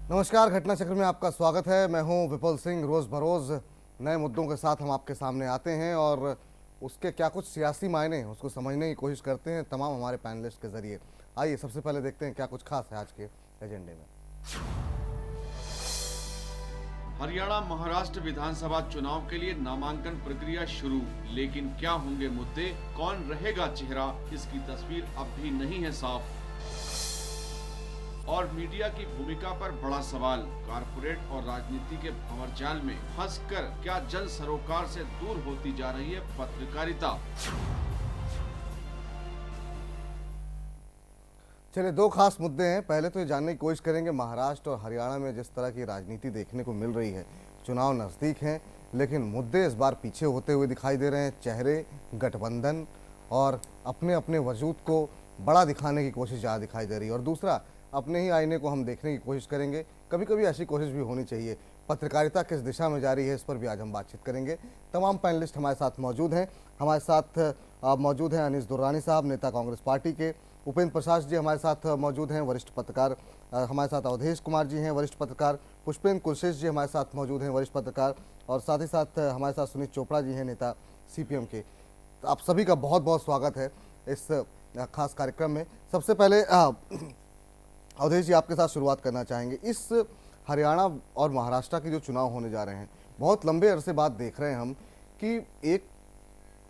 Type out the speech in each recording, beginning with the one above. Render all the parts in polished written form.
नमस्कार, घटना चक्र में आपका स्वागत है। मैं हूं विपुल सिंह। रोज बरोज नए मुद्दों के साथ हम आपके सामने आते हैं और उसके क्या कुछ सियासी मायने हैं उसको समझने की कोशिश करते हैं तमाम हमारे पैनलिस्ट के जरिए। आइए सबसे पहले देखते हैं क्या कुछ खास है आज के एजेंडे में। हरियाणा महाराष्ट्र विधानसभा चुनाव के लिए नामांकन प्रक्रिया शुरू, लेकिन क्या होंगे मुद्दे, कौन रहेगा चेहरा, इसकी तस्वीर अब भी नहीं है साफ। और मीडिया की भूमिका पर बड़ा सवाल, कारपोरेट और राजनीति के भंवरजाल में फंसकर क्या जन सरोकार से दूर होती जा रही है पत्रकारिता। चलिए, दो खास मुद्दे हैं। पहले तो ये जानने की कोशिश करेंगे महाराष्ट्र और हरियाणा में जिस तरह की राजनीति देखने को मिल रही है, चुनाव नज़दीक हैं लेकिन मुद्दे इस बार पीछे होते हुए दिखाई दे रहे हैं। चेहरे, गठबंधन और अपने अपने वजूद को बड़ा दिखाने की कोशिश ज़्यादा दिखाई दे रही है। और दूसरा, अपने ही आईने को हम देखने की कोशिश करेंगे। कभी कभी ऐसी कोशिश भी होनी चाहिए। पत्रकारिता किस दिशा में जा रही है, इस पर भी आज हम बातचीत करेंगे। तमाम पैनलिस्ट हमारे साथ मौजूद हैं। हमारे साथ मौजूद हैं अनीस दुर्रानी साहब, नेता कांग्रेस पार्टी के। उपेंद्र प्रसाद जी हमारे साथ मौजूद हैं, वरिष्ठ पत्रकार। हमारे साथ अवधेश कुमार जी हैं, वरिष्ठ पत्रकार। पुष्पेंद्र कुलशेष जी हमारे साथ मौजूद हैं, वरिष्ठ पत्रकार। और साथ ही साथ हमारे साथ सुनीत चोपड़ा जी हैं, नेता CPM के। आप सभी का बहुत बहुत स्वागत है इस खास कार्यक्रम में। सबसे पहले अवधेश जी, आपके साथ शुरुआत करना चाहेंगे। इस हरियाणा और महाराष्ट्र के जो चुनाव होने जा रहे हैं, बहुत लंबे अरसे बाद देख रहे हैं हम कि एक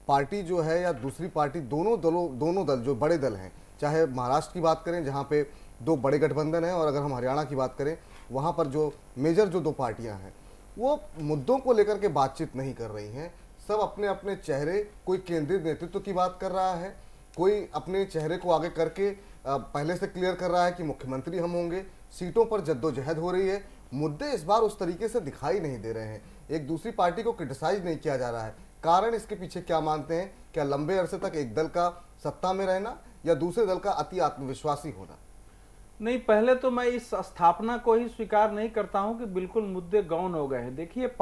पार्टी जो है या दूसरी पार्टी, दोनों दल जो बड़े दल हैं, चाहे महाराष्ट्र की बात करें जहां पे दो बड़े गठबंधन हैं, और अगर हम हरियाणा की बात करें वहां पर जो मेजर जो दो पार्टियां हैं, वो मुद्दों को लेकर के बातचीत नहीं कर रही हैं। सब अपने अपने चेहरे, कोई केंद्रीय नेतृत्व की बात कर रहा है, कोई अपने चेहरे को आगे करके पहले से क्लियर कर रहा है कि मुख्यमंत्री हम होंगे। सीटों पर जद्दोजहद हो रही है। मुद्दे इस बार उस तरीके से दिखाई नहीं दे रहे हैं। एक दूसरी पार्टी को क्रिटिसाइज नहीं किया जा रहा है। कारण इसके पीछे क्या मानते हैं? क्या लंबे अरसे तक एक दल का सत्ता में रहना या दूसरे दल का अति आत्मविश्वासी होना? नहीं, पहले तो मैं इस स्थापना को ही स्वीकार नहीं करता हूं कि बिल्कुल मुद्दे गौण हो गए हैं। देखिए,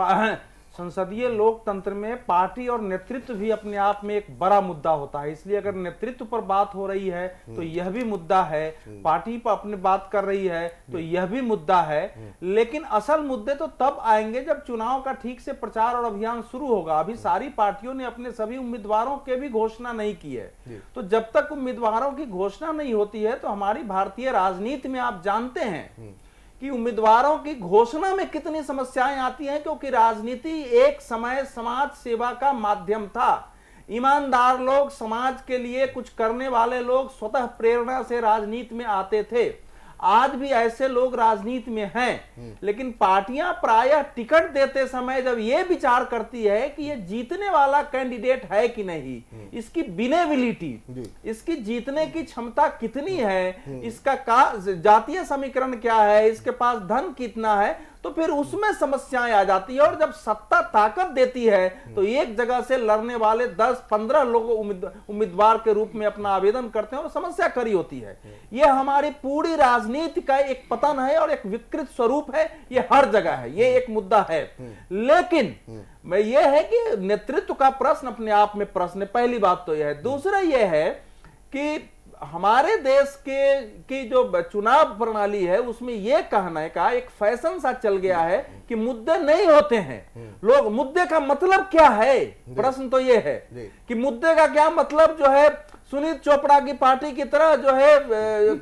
संसदीय लोकतंत्र में पार्टी और नेतृत्व भी अपने आप में एक बड़ा मुद्दा होता है। इसलिए अगर नेतृत्व पर बात हो रही है तो यह भी मुद्दा है, पार्टी पर अपने बात कर रही है तो यह भी मुद्दा है। लेकिन असल मुद्दे तो तब आएंगे जब चुनाव का ठीक से प्रचार और अभियान शुरू होगा। अभी सारी पार्टियों ने अपने सभी उम्मीदवारों के भी घोषणा नहीं की है। तो जब तक उम्मीदवारों की घोषणा नहीं होती है तो हमारी भारतीय राजनीति में आप जानते हैं कि उम्मीदवारों की घोषणा में कितनी समस्याएं आती हैं, क्योंकि राजनीति एक समय समाज सेवा का माध्यम था। ईमानदार लोग, समाज के लिए कुछ करने वाले लोग स्वतः प्रेरणा से राजनीति में आते थे। आज भी ऐसे लोग राजनीति में हैं, लेकिन पार्टियां प्रायः टिकट देते समय जब ये विचार करती है कि ये जीतने वाला कैंडिडेट है कि नहीं, इसकी विनेबिलिटी, इसकी जीतने की क्षमता कितनी है, इसका जातीय समीकरण क्या है, इसके पास धन कितना है, तो फिर उसमें समस्याएं आ जाती है। और जब सत्ता ताकत देती है तो एक जगह से लड़ने वाले 10-15 लोग उम्मीदवार के रूप में अपना आवेदन करते हैं और समस्या खड़ी होती है। यह हमारी पूरी राजनीति का एक पतन है और एक विकृत स्वरूप है। यह हर जगह है, यह एक मुद्दा है। लेकिन मैं यह है कि नेतृत्व का प्रश्न अपने आप में प्रश्न है, पहली बात तो यह है। दूसरा यह है कि हमारे देश की जो चुनाव प्रणाली है उसमें यह कहने का एक फैशन सा चल गया है कि मुद्दे नहीं होते हैं। लोग, मुद्दे का मतलब क्या है, प्रश्न तो यह है कि मुद्दे का क्या मतलब जो है, सुनीत चोपड़ा की पार्टी की तरह जो है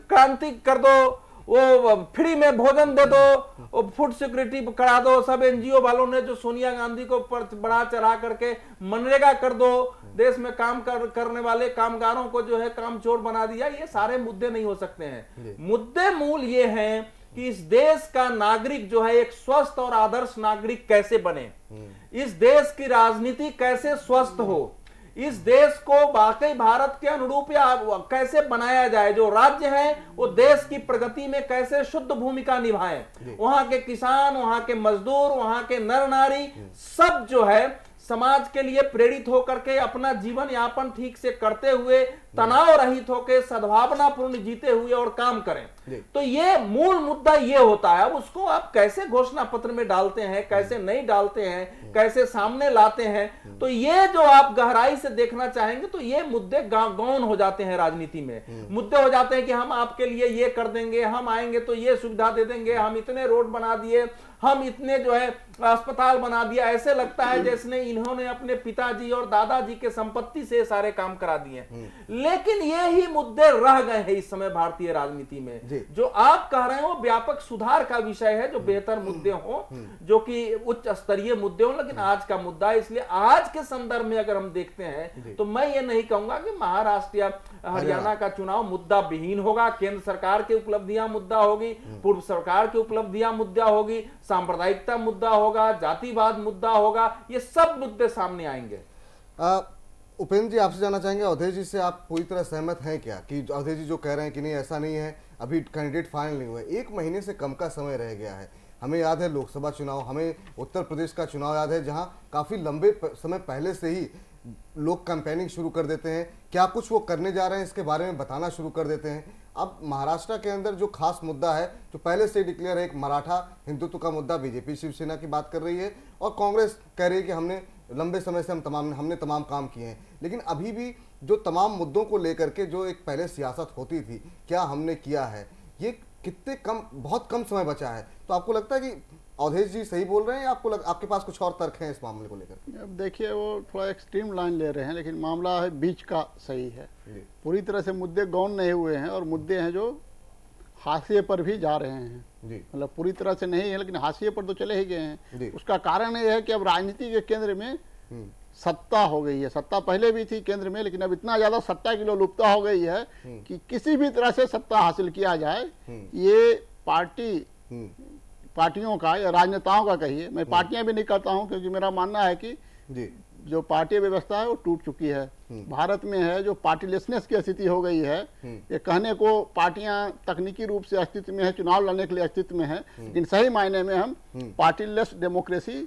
क्रांति कर दो, वो फ्री में भोजन दे दो, फूड सिक्योरिटी करा दो। सब NGO वालों ने जो सोनिया गांधी को बढ़ा चढ़ा करके मनरेगा कर दो, देश में काम करने वाले कामगारों को जो है कामचोर बना दिया। ये सारे मुद्दे नहीं हो सकते हैं। मुद्दे मूल ये हैं कि इस देश का नागरिक जो है एक स्वस्थ और आदर्श नागरिक कैसे बने, इस देश की राजनीति कैसे स्वस्थ हो, इस देश को वाकई भारत के अनुरूप या कैसे बनाया जाए, जो राज्य है वो देश की प्रगति में कैसे शुद्ध भूमिका निभाएं, वहां के किसान, वहां के मजदूर, वहां के नर नारी सब जो है समाज के लिए प्रेरित होकर के अपना जीवन यापन ठीक से करते हुए, तनाव रहित होकर, सद्भावनापूर्ण जीते हुए और काम करें। तो ये मूल मुद्दा ये होता है। अब उसको आप कैसे घोषणा पत्र में डालते हैं, कैसे नहीं डालते हैं, कैसे सामने लाते हैं, तो ये जो आप गहराई से देखना चाहेंगे तो ये मुद्दे गौण हो जाते हैं राजनीति में। मुद्दे हो जाते हैं कि हम आपके लिए ये कर देंगे, हम आएंगे तो ये सुविधा दे देंगे, हम इतने रोड बना दिए, हम इतने जो है अस्पताल बना दिया। ऐसे लगता है जैसे इन्होंने अपने पिताजी और दादाजी के संपत्ति से सारे काम करा दिए। लेकिन ये ही मुद्दे रह गए हैं इस समय भारतीय राजनीति में। जो आप कह रहे हो व्यापक सुधार का विषय है, जो बेहतर मुद्दे हो, जो कि उच्च स्तरीय मुद्दे हो, लेकिन आज का मुद्दा है। इसलिए आज के संदर्भ में अगर हम देखते हैं तो मैं ये नहीं कहूंगा कि महाराष्ट्र या हरियाणा का चुनाव मुद्दा विहीन होगा। केंद्र सरकार की उपलब्धियां मुद्दा होगी, पूर्व सरकार की उपलब्धियां मुद्दा होगी, सांप्रदायिकता मुद्दा होगा, जातिवाद मुद्दा होगा, ये सब मुद्दे सामने आएंगे। उपेंद्र जी, आपसे जानना चाहेंगे, अवधेश जी से आप पूरी तरह सहमत हैं क्या कि अवधेश जी जो कह रहे हैं कि नहीं ऐसा नहीं है, अभी कैंडिडेट फाइनल नहीं हुए, 1 महीने से कम का समय रह गया है। हमें याद है लोकसभा चुनाव, हमें उत्तर प्रदेश का चुनाव याद है जहां काफी लंबे समय पहले से ही लोग कैंपेनिंग शुरू कर देते हैं। क्या कुछ वो करने जा रहे हैं इसके बारे में बताना शुरू कर देते हैं। अब महाराष्ट्र के अंदर जो खास मुद्दा है, जो पहले से डिक्लेयर है, एक मराठा हिंदुत्व का मुद्दा, बीजेपी शिवसेना की बात कर रही है और कांग्रेस कह रही है कि हमने लंबे समय से हमने तमाम काम किए हैं। लेकिन अभी भी जो तमाम मुद्दों को लेकर के जो एक पहले सियासत होती थी, क्या हमने किया है, ये कितने कम, बहुत कम समय बचा है। तो आपको लगता है कि अवधेश जी सही बोल रहे हैं या आपके पास कुछ और तर्क हैं इस मामले को लेकर? अब देखिए, वो थोड़ा एक्सट्रीम लाइन ले रहे हैं, लेकिन मामला है बीच का सही है। पूरी तरह से मुद्दे गौण नहीं हुए हैं और मुद्दे हैं जो हाशिए पर भी जा रहे हैं। मतलब पूरी तरह से नहीं है, लेकिन हाशिए पर तो चले ही गए हैं। उसका कारण यह है कि अब राजनीति के केंद्र में सत्ता हो गई है। सत्ता पहले भी थी केंद्र में, लेकिन अब इतना ज्यादा सत्ता की लोलुपता हो गई है कि किसी भी तरह से सत्ता हासिल किया जाए, ये पार्टियों का या राजनेताओं का कहिए, मैं पार्टियां भी नहीं करता हूं, क्योंकि मेरा मानना है कि जो पार्टी व्यवस्था है वो टूट चुकी है। भारत में है जो पार्टीलेसनेस की स्थिति हो गई है। ये कहने को पार्टियां तकनीकी रूप से अस्तित्व में है, चुनाव लड़ने के लिए अस्तित्व में है, लेकिन सही मायने में हम पार्टीलेस डेमोक्रेसी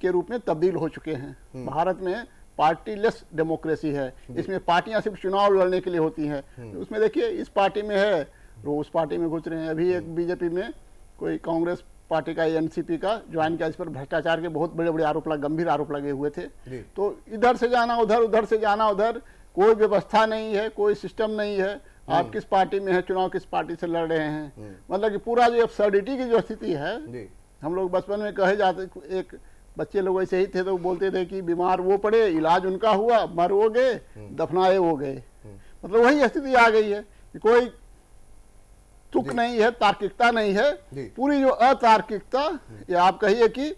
के रूप में तब्दील हो चुके हैं। भारत में पार्टीलेस डेमोक्रेसी है, इसमें पार्टियां सिर्फ चुनाव लड़ने के लिए होती हैं। उसमें देखिए, इस पार्टी में है, उस पार्टी में घुस रहे हैं। अभी एक बीजेपी में कोई कांग्रेस पार्टी का एनसीपी का ज्वाइन किया, इस पर भ्रष्टाचार के बहुत बड़े बड़े आरोप, गंभीर आरोप लगे हुए थे। तो इधर से जाना उधर, उधर से जाना उधर, कोई व्यवस्था नहीं है, कोई सिस्टम नहीं है। आप किस पार्टी में है, चुनाव किस पार्टी से लड़ रहे हैं, मतलब कि पूरा जो एब्सर्डिटी की जो स्थिति है। हम लोग बचपन में कहे जाते, एक बच्चे लोग ऐसे ही थे तो बोलते थे कि बीमार वो पड़े, इलाज उनका हुआ, मर वो गए, दफनाए वो गए। मतलब वही स्थिति आ गई है कि कोई तुक नहीं है, तार्किकता नहीं है। पूरी जो अतार्किकता, या आप कहिए कि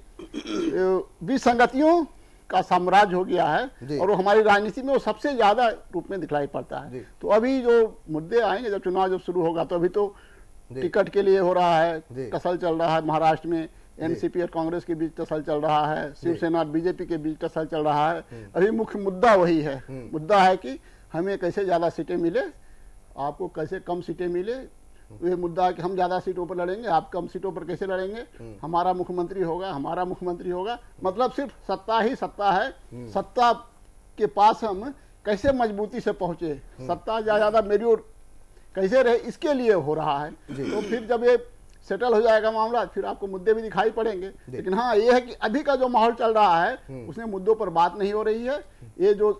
विसंगतियों का साम्राज्य हो गया है, और वो हमारी राजनीति में वो सबसे ज्यादा रूप में दिखलाई पड़ता है। तो अभी जो मुद्दे आएंगे, जब चुनाव जब शुरू होगा, तो अभी तो टिकट के लिए हो रहा है, टसल चल रहा है। महाराष्ट्र में एनसीपी और कांग्रेस के बीच टसल चल रहा है, शिवसेना और बीजेपी के बीच टसल चल रहा है। अभी मुख्य मुद्दा वही है। मुद्दा है कि हमें कैसे ज्यादा सीटें मिले, आपको कैसे कम सीटें मिले। ये मुद्दा है कि हम ज्यादा सीटों पर लड़ेंगे, आप कम सीटों पर कैसे लड़ेंगे, हमारा मुख्यमंत्री होगा, हमारा मुख्यमंत्री होगा। मतलब सिर्फ सत्ता ही सत्ता है। सत्ता के पास हम कैसे मजबूती से पहुंचे, सत्ता ज्यादा मेरी ओर कैसे रहे, इसके लिए हो रहा है। तो फिर जब ये सेटल हो जाएगा मामला, फिर आपको मुद्दे भी दिखाई पड़ेंगे। लेकिन हाँ, ये है कि अभी का जो माहौल चल रहा है, उसमें मुद्दों पर बात नहीं हो रही है। ये जो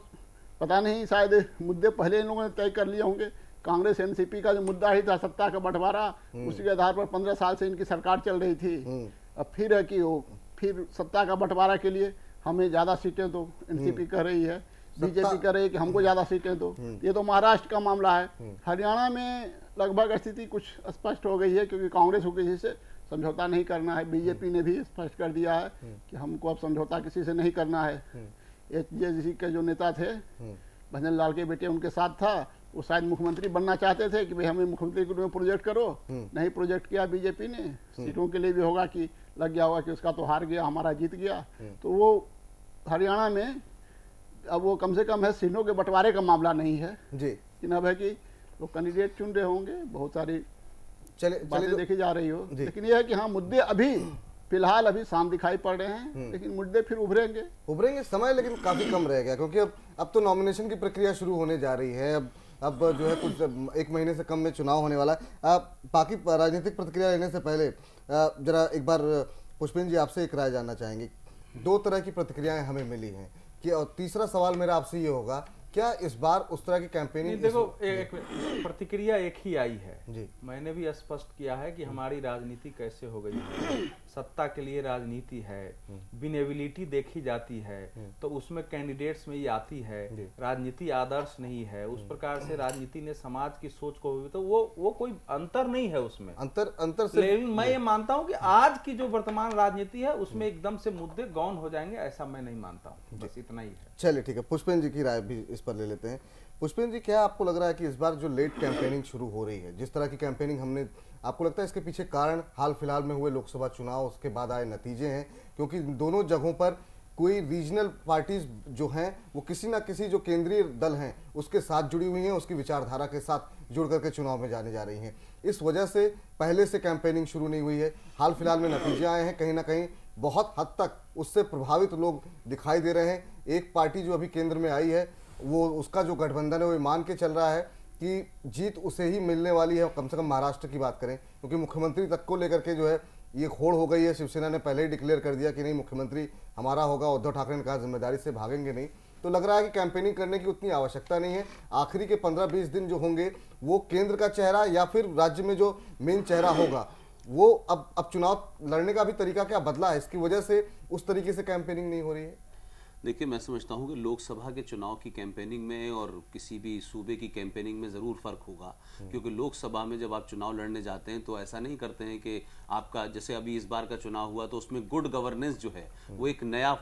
पता नहीं, शायद मुद्दे पहले इन लोगों ने तय कर लिए होंगे। कांग्रेस एनसीपी का जो मुद्दा ही था सत्ता का बंटवारा, उसी के आधार पर 15 साल से इनकी सरकार चल रही थी। अब फिर है कि वो फिर सत्ता का बंटवारा के लिए हमें ज्यादा सीटें दो, एनसीपी कह रही है, बीजेपी कह रही है कि हमको ज्यादा सीटें दो। ये तो महाराष्ट्र का मामला है। हरियाणा में लगभग स्थिति कुछ स्पष्ट हो गई है, क्योंकि कांग्रेस को किसी से समझौता नहीं करना है। बीजेपी ने भी स्पष्ट कर दिया है कि हमको अब समझौता किसी से नहीं करना है। एचजेसी के जो नेता थे, भजन लाल के बेटे उनके साथ था, वो शायद मुख्यमंत्री बनना चाहते थे कि भाई हमें मुख्यमंत्री के रूप में प्रोजेक्ट करो। नहीं प्रोजेक्ट किया बीजेपी ने। सीटों के लिए भी होगा कि लग गया होगा कि उसका तो हार गया, हमारा जीत गया। तो वो हरियाणा में अब वो कम से कम है, सीटों के बंटवारे का मामला नहीं है जी, लेकिन अब है कि लोग कैंडिडेट चुन रहे होंगे, बहुत सारी बातें देखी जा रही हो। लेकिन यह है कि हाँ, मुद्दे अभी फिलहाल अभी शांत दिखाई पड़ रहे हैं, लेकिन मुद्दे फिर उभरेंगे। समय लेकिन काफी कम रह गया, क्योंकि अब तो नॉमिनेशन की प्रक्रिया शुरू होने जा रही है। अब अब जो है कुछ 1 महीने से कम में चुनाव होने वाला है। बाकी राजनीतिक प्रतिक्रिया लेने से पहले जरा एक बार पुष्पेंद्र जी आपसे एक राय जानना चाहेंगे। 2 तरह की प्रतिक्रियाएं हमें मिली हैं कि, और तीसरा सवाल मेरा आपसे ये होगा, क्या इस बार उस तरह की कैंपेनिंग? देखो, एक प्रतिक्रिया एक ही आई है जी। मैंने भी स्पष्ट किया है कि हमारी राजनीति कैसे हो गई है। सत्ता के लिए राजनीति है, विनेबिलिटी देखी जाती है, तो उसमें कैंडिडेट्स में ये आती है। राजनीति आदर्श नहीं है, उस प्रकार से राजनीति ने समाज की सोच को, तो वो कोई अंतर नहीं है उसमें। अंतर से लेकिन मैं ये मानता हूं कि आज की जो वर्तमान राजनीति है उसमें एकदम से मुद्दे गौण हो जाएंगे, ऐसा मैं नहीं मानता हूं। बस इतना ही है। चलिए ठीक है, पुष्पेंद्र जी की राय भी इस पर ले लेते हैं। पुष्पेंद्र जी, क्या आपको लग रहा है कि इस बार जो लेट कैंपेनिंग शुरू हो रही है, जिस तरह की कैंपेनिंग हमने, आपको लगता है इसके पीछे कारण हाल फिलहाल में हुए लोकसभा चुनाव, उसके बाद आए नतीजे हैं? क्योंकि दोनों जगहों पर कोई रीजनल पार्टीज जो हैं वो किसी ना किसी जो केंद्रीय दल हैं उसके साथ जुड़ी हुई हैं, उसकी विचारधारा के साथ जुड़ करके चुनाव में जाने जा रही हैं। इस वजह से पहले से कैंपेनिंग शुरू नहीं हुई है। हाल फिलहाल में नतीजे आए हैं, कहीं ना कहीं बहुत हद तक उससे प्रभावित लोग दिखाई दे रहे हैं। एक पार्टी जो अभी केंद्र में आई है, वो उसका जो गठबंधन है वो मान के चल रहा है कि जीत उसे ही मिलने वाली है, कम से कम महाराष्ट्र की बात करें, क्योंकि मुख्यमंत्री तक को लेकर के जो है ये होड़ हो गई है। शिवसेना ने पहले ही डिक्लेयर कर दिया कि नहीं, मुख्यमंत्री हमारा होगा। उद्धव ठाकरे ने कहा जिम्मेदारी से भागेंगे नहीं। तो लग रहा है कि कैंपेनिंग करने की उतनी आवश्यकता नहीं है। आखिरी के 15-20 दिन जो होंगे वो केंद्र का चेहरा या फिर राज्य में जो मेन चेहरा होगा वो अब चुनाव लड़ने का भी तरीका क्या बदला है, इसकी वजह से उस तरीके से कैंपेनिंग नहीं हो रही है? देखिए, मैं समझता हूँ कि लोकसभा के चुनाव की कैंपेनिंग में और किसी भी सूबे की कैंपेनिंग में ज़रूर फ़र्क होगा। क्योंकि लोकसभा में जब आप चुनाव लड़ने जाते हैं तो ऐसा नहीं करते हैं कि आपका, जैसे अभी इस बार का चुनाव हुआ तो उसमें गुड गवर्नेंस जो है वो एक नया,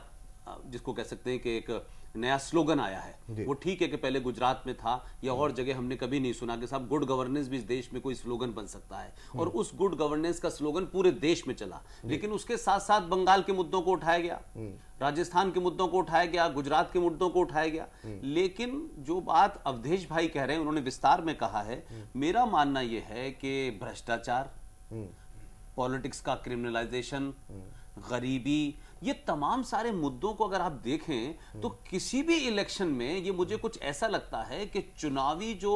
जिसको कह सकते हैं कि एक नया स्लोगन आया है। वो ठीक है कि पहले गुजरात में था या और जगह हमने कभी नहीं सुना कि साहब गुड गवर्नेंस भी इस देश में कोई स्लोगन बन सकता है, और उस गुड गवर्नेंस का स्लोगन पूरे देश में चला। लेकिन उसके साथ साथ बंगाल के मुद्दों को उठाया गया, राजस्थान के मुद्दों को उठाया गया, गुजरात के मुद्दों को उठाया गया। लेकिन जो बात अवधेश भाई कह रहे हैं, उन्होंने विस्तार में कहा है। मेरा मानना यह है कि भ्रष्टाचार, पॉलिटिक्स का क्रिमिनलाइजेशन, गरीबी, ये तमाम सारे मुद्दों को अगर आप देखें तो किसी भी इलेक्शन में ये मुझे कुछ ऐसा लगता है कि चुनावी जो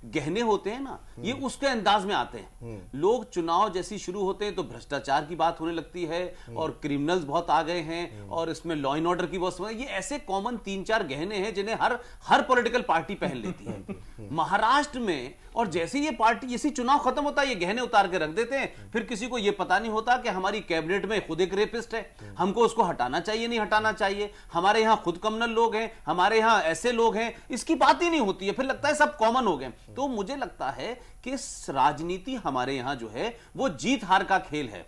गहने होते हैं ना, ये उसके अंदाज में आते हैं। लोग चुनाव जैसी शुरू होते हैं तो भ्रष्टाचार की बात होने लगती है और क्रिमिनल्स बहुत आ गए हैं और इसमें लॉ एंड ऑर्डर की बहुत, ये ऐसे कॉमन 3-4 गहने हैं जिन्हें हर पॉलिटिकल पार्टी पहन लेती है। महाराष्ट्र में, और जैसे ये पार्टी, जैसे चुनाव खत्म होता है ये गहने उतार के रख देते हैं। फिर किसी को ये पता नहीं होता कि हमारी कैबिनेट में खुद एक रेपिस्ट है, हमको उसको हटाना चाहिए नहीं हटाना चाहिए, हमारे यहां खुद कम्युनल लोग हैं, हमारे यहां ऐसे लोग हैं, इसकी बात ही नहीं होती है। फिर लगता है सब कॉमन हो गए। तो मुझे लगता है कि राजनीति हमारे यहां जो है वो जीत हार का खेल है।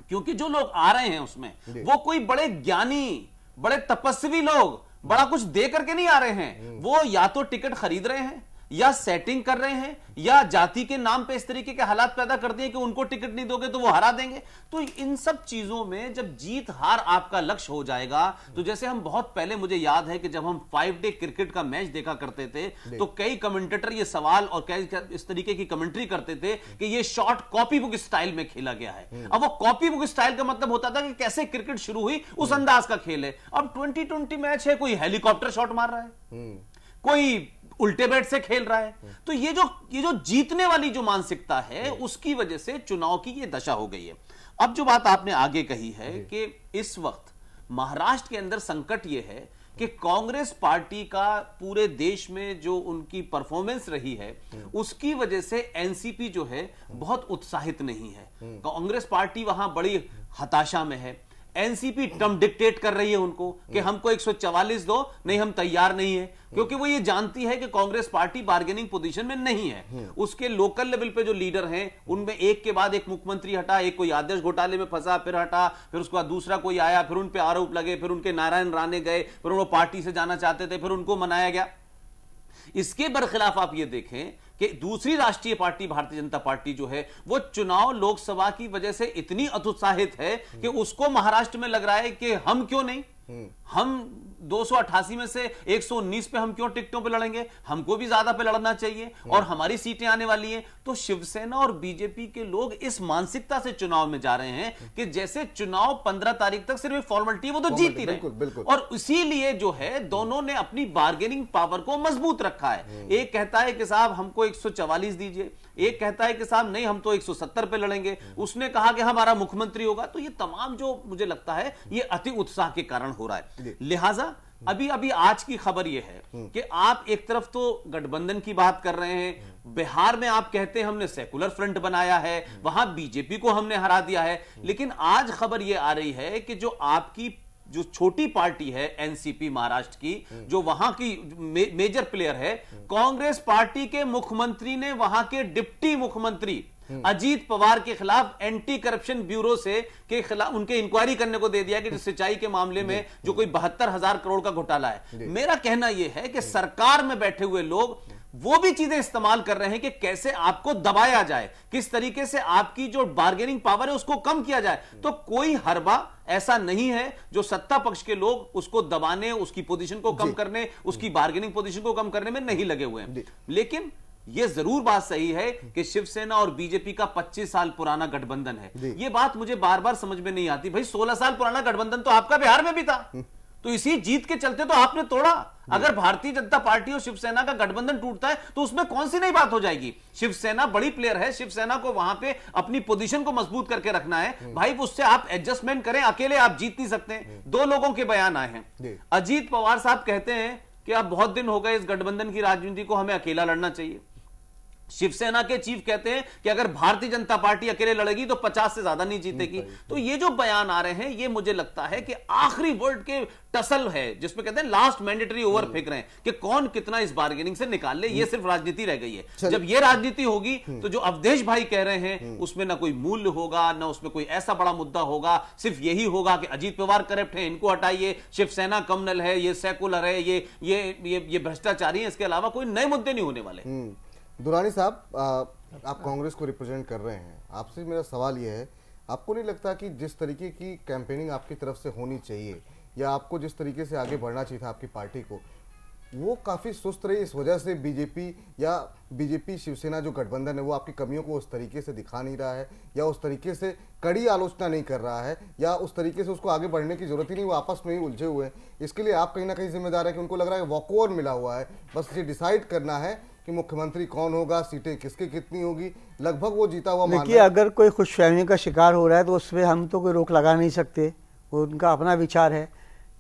क्योंकि जो लोग आ रहे हैं उसमें वो कोई बड़े ज्ञानी, बड़े तपस्वी लोग बड़ा कुछ दे करके नहीं आ रहे हैं। वो या तो टिकट खरीद रहे हैं, या सेटिंग कर रहे हैं, या जाति के नाम पे इस तरीके के हालात पैदा कर दिए कि उनको टिकट नहीं दोगे तो वो हरा देंगे। तो इन सब चीजों में जब जीत हार आपका लक्ष्य हो जाएगा, तो जैसे हम बहुत पहले, मुझे याद है कि जब हम 5 डे क्रिकेट का मैच देखा करते थे तो कई कमेंटेटर ये सवाल और कई इस तरीके की कमेंट्री करते थे कि ये शॉट कॉपी बुक स्टाइल में खेला गया है। अब वो कॉपी बुक स्टाइल का मतलब होता था कि कैसे क्रिकेट शुरू हुई उस अंदाज का खेल है। अब 2020 मैच है, कोई हेलीकॉप्टर शॉट मार रहा है, कोई उल्टे बैट से खेल रहा है। तो ये जो जीतने वाली जो मानसिकता है उसकी वजह से चुनाव की ये दशा हो गई है। अब जो बात आपने आगे कही है कि इस वक्त महाराष्ट्र के अंदर संकट ये है कि कांग्रेस पार्टी का पूरे देश में जो उनकी परफॉर्मेंस रही है उसकी वजह से एनसीपी जो है बहुत उत्साहित नहीं है। कांग्रेस पार्टी वहां बड़ी हताशा में है। एनसीपी टर्म डिक्टेट कर रही है उनको कि हमको 144 दो, नहीं हम तैयार नहीं है, क्योंकि वो ये जानती है कि कांग्रेस पार्टी बार्गेनिंग पोजीशन में नहीं है। उसके लोकल लेवल पे जो लीडर हैं उनमें एक के बाद एक मुख्यमंत्री हटा, एक कोई आदर्श घोटाले में फंसा, फिर हटा, फिर उसके बाद दूसरा कोई आया, फिर उन पे आरोप लगे, फिर उनके नारायण राणे गए, फिर वो पार्टी से जाना चाहते थे, फिर उनको मनाया गया। इसके बरखिलाफ आप ये देखें कि दूसरी राष्ट्रीय पार्टी भारतीय जनता पार्टी जो है वो चुनाव लोकसभा की वजह से इतनी अत्युत्साहित है कि उसको महाराष्ट्र में लग रहा है कि हम क्यों नहीं, हम 288 में से 119 पे हम क्यों टिकटों पे लड़ेंगे? हमको भी ज्यादा पे लड़ना चाहिए और हमारी सीटें आने वाली हैं। तो शिवसेना और बीजेपी के लोग इस मानसिकता से चुनाव में जा रहे हैं कि जैसे चुनाव 15 तारीख तक सिर्फ फॉर्मेलिटी, वो तो जीत ही रहे। और इसीलिए जो है दोनों ने अपनी बार्गेनिंग पावर को मजबूत रखा है। एक कहता है कि साहब हमको 144 दीजिए, एक कहता है कि साहब नहीं हम तो 170 पे लड़ेंगे, उसने कहा कि हमारा मुख्यमंत्री होगा। तो ये तमाम जो मुझे लगता है ये अति उत्साह के कारण हो रहा है। लिहाजा अभी आज की खबर यह है कि आप एक तरफ तो गठबंधन की बात कर रहे हैं, बिहार में आप कहते हैं हमने सेकुलर फ्रंट बनाया है, वहां बीजेपी को हमने हरा दिया है, लेकिन आज खबर यह आ रही है कि जो आपकी जो छोटी पार्टी है एनसीपी महाराष्ट्र की, जो वहां की मेजर प्लेयर है, कांग्रेस पार्टी के मुख्यमंत्री ने वहां के डिप्टी मुख्यमंत्री अजीत पवार के खिलाफ एंटी करप्शन ब्यूरो से के खिलाफ उनके इंक्वायरी करने को दे दिया कि सिंचाई के मामले में जो कोई 72,000 करोड़ का घोटाला है। मेरा कहना यह है कि सरकार में बैठे हुए लोग वो भी चीजें इस्तेमाल कर रहे हैं कि कैसे आपको दबाया जाए, किस तरीके से आपकी जो बार्गेनिंग पावर है उसको कम किया जाए। तो कोई हरबा ऐसा नहीं है जो सत्ता पक्ष के लोग उसको दबाने, उसकी पोजीशन को कम करने, उसकी बार्गेनिंग पोजीशन को कम करने में नहीं लगे हुए हैं। लेकिन यह जरूर बात सही है कि शिवसेना और बीजेपी का 25 साल पुराना गठबंधन है। यह बात मुझे बार बार समझ में नहीं आती। भाई 16 साल पुराना गठबंधन तो आपका बिहार में भी था, तो इसी जीत के चलते तो आपने तोड़ा। अगर भारतीय जनता पार्टी और शिवसेना का गठबंधन टूटता है तो उसमें कौन सी नई बात हो जाएगी? शिवसेना बड़ी प्लेयर है, शिवसेना को वहां पे अपनी पोजीशन को मजबूत करके रखना है। भाई उससे आप एडजस्टमेंट करें, अकेले आप जीत नहीं सकते। दो लोगों के बयान आए हैं। अजीत पवार साहब कहते हैं कि अब बहुत दिन हो गए इस गठबंधन की राजनीति को, हमें अकेला लड़ना चाहिए। शिवसेना के चीफ कहते हैं कि अगर भारतीय जनता पार्टी अकेले लड़ेगी तो 50 से ज्यादा नहीं जीतेगी। तो ये जो बयान आ रहे हैं ये मुझे लगता है कि आखिरी वर्ड के टसल है, जिसमें कहते हैं लास्ट मैंडेटरी ओवर फेंक रहे हैं कि कौन कितना इस बार्गेनिंग से निकाल ले। ये सिर्फ राजनीति रह गई है। जब ये राजनीति होगी तो जो अवधेश भाई कह रहे हैं उसमें ना कोई मूल्य होगा, ना उसमें कोई ऐसा बड़ा मुद्दा होगा। सिर्फ यही होगा कि अजीत पवार करप्ट है, इनको हटाइए, शिवसेना कम्युनल है, ये सेकुलर है, ये भ्रष्टाचारी है। इसके अलावा कोई नए मुद्दे नहीं होने वाले। दुरानी साहब, आप कांग्रेस को रिप्रेजेंट कर रहे हैं, आपसे मेरा सवाल यह है, आपको नहीं लगता कि जिस तरीके की कैंपेनिंग आपकी तरफ से होनी चाहिए या आपको जिस तरीके से आगे बढ़ना चाहिए था आपकी पार्टी को, वो काफ़ी सुस्त रही? इस वजह से बीजेपी शिवसेना जो गठबंधन है वो आपकी कमियों को उस तरीके से दिखा नहीं रहा है, या उस तरीके से कड़ी आलोचना नहीं कर रहा है, या उस तरीके से उसको आगे बढ़ने की जरूरत ही नहीं, वो आपस में ही उलझे हुए हैं? इसके लिए आप कहीं ना कहीं जिम्मेदार है कि उनको लग रहा है वॉकओवर मिला हुआ है, बस ये डिसाइड करना है कि मुख्यमंत्री कौन होगा, सीटें किसकी कितनी होगी, लगभग वो जीता हुआ मान रहा है। देखिए, अगर कोई खुशफहमी का शिकार हो रहा है तो उस पर हम तो कोई रोक लगा नहीं सकते, वो उनका अपना विचार है।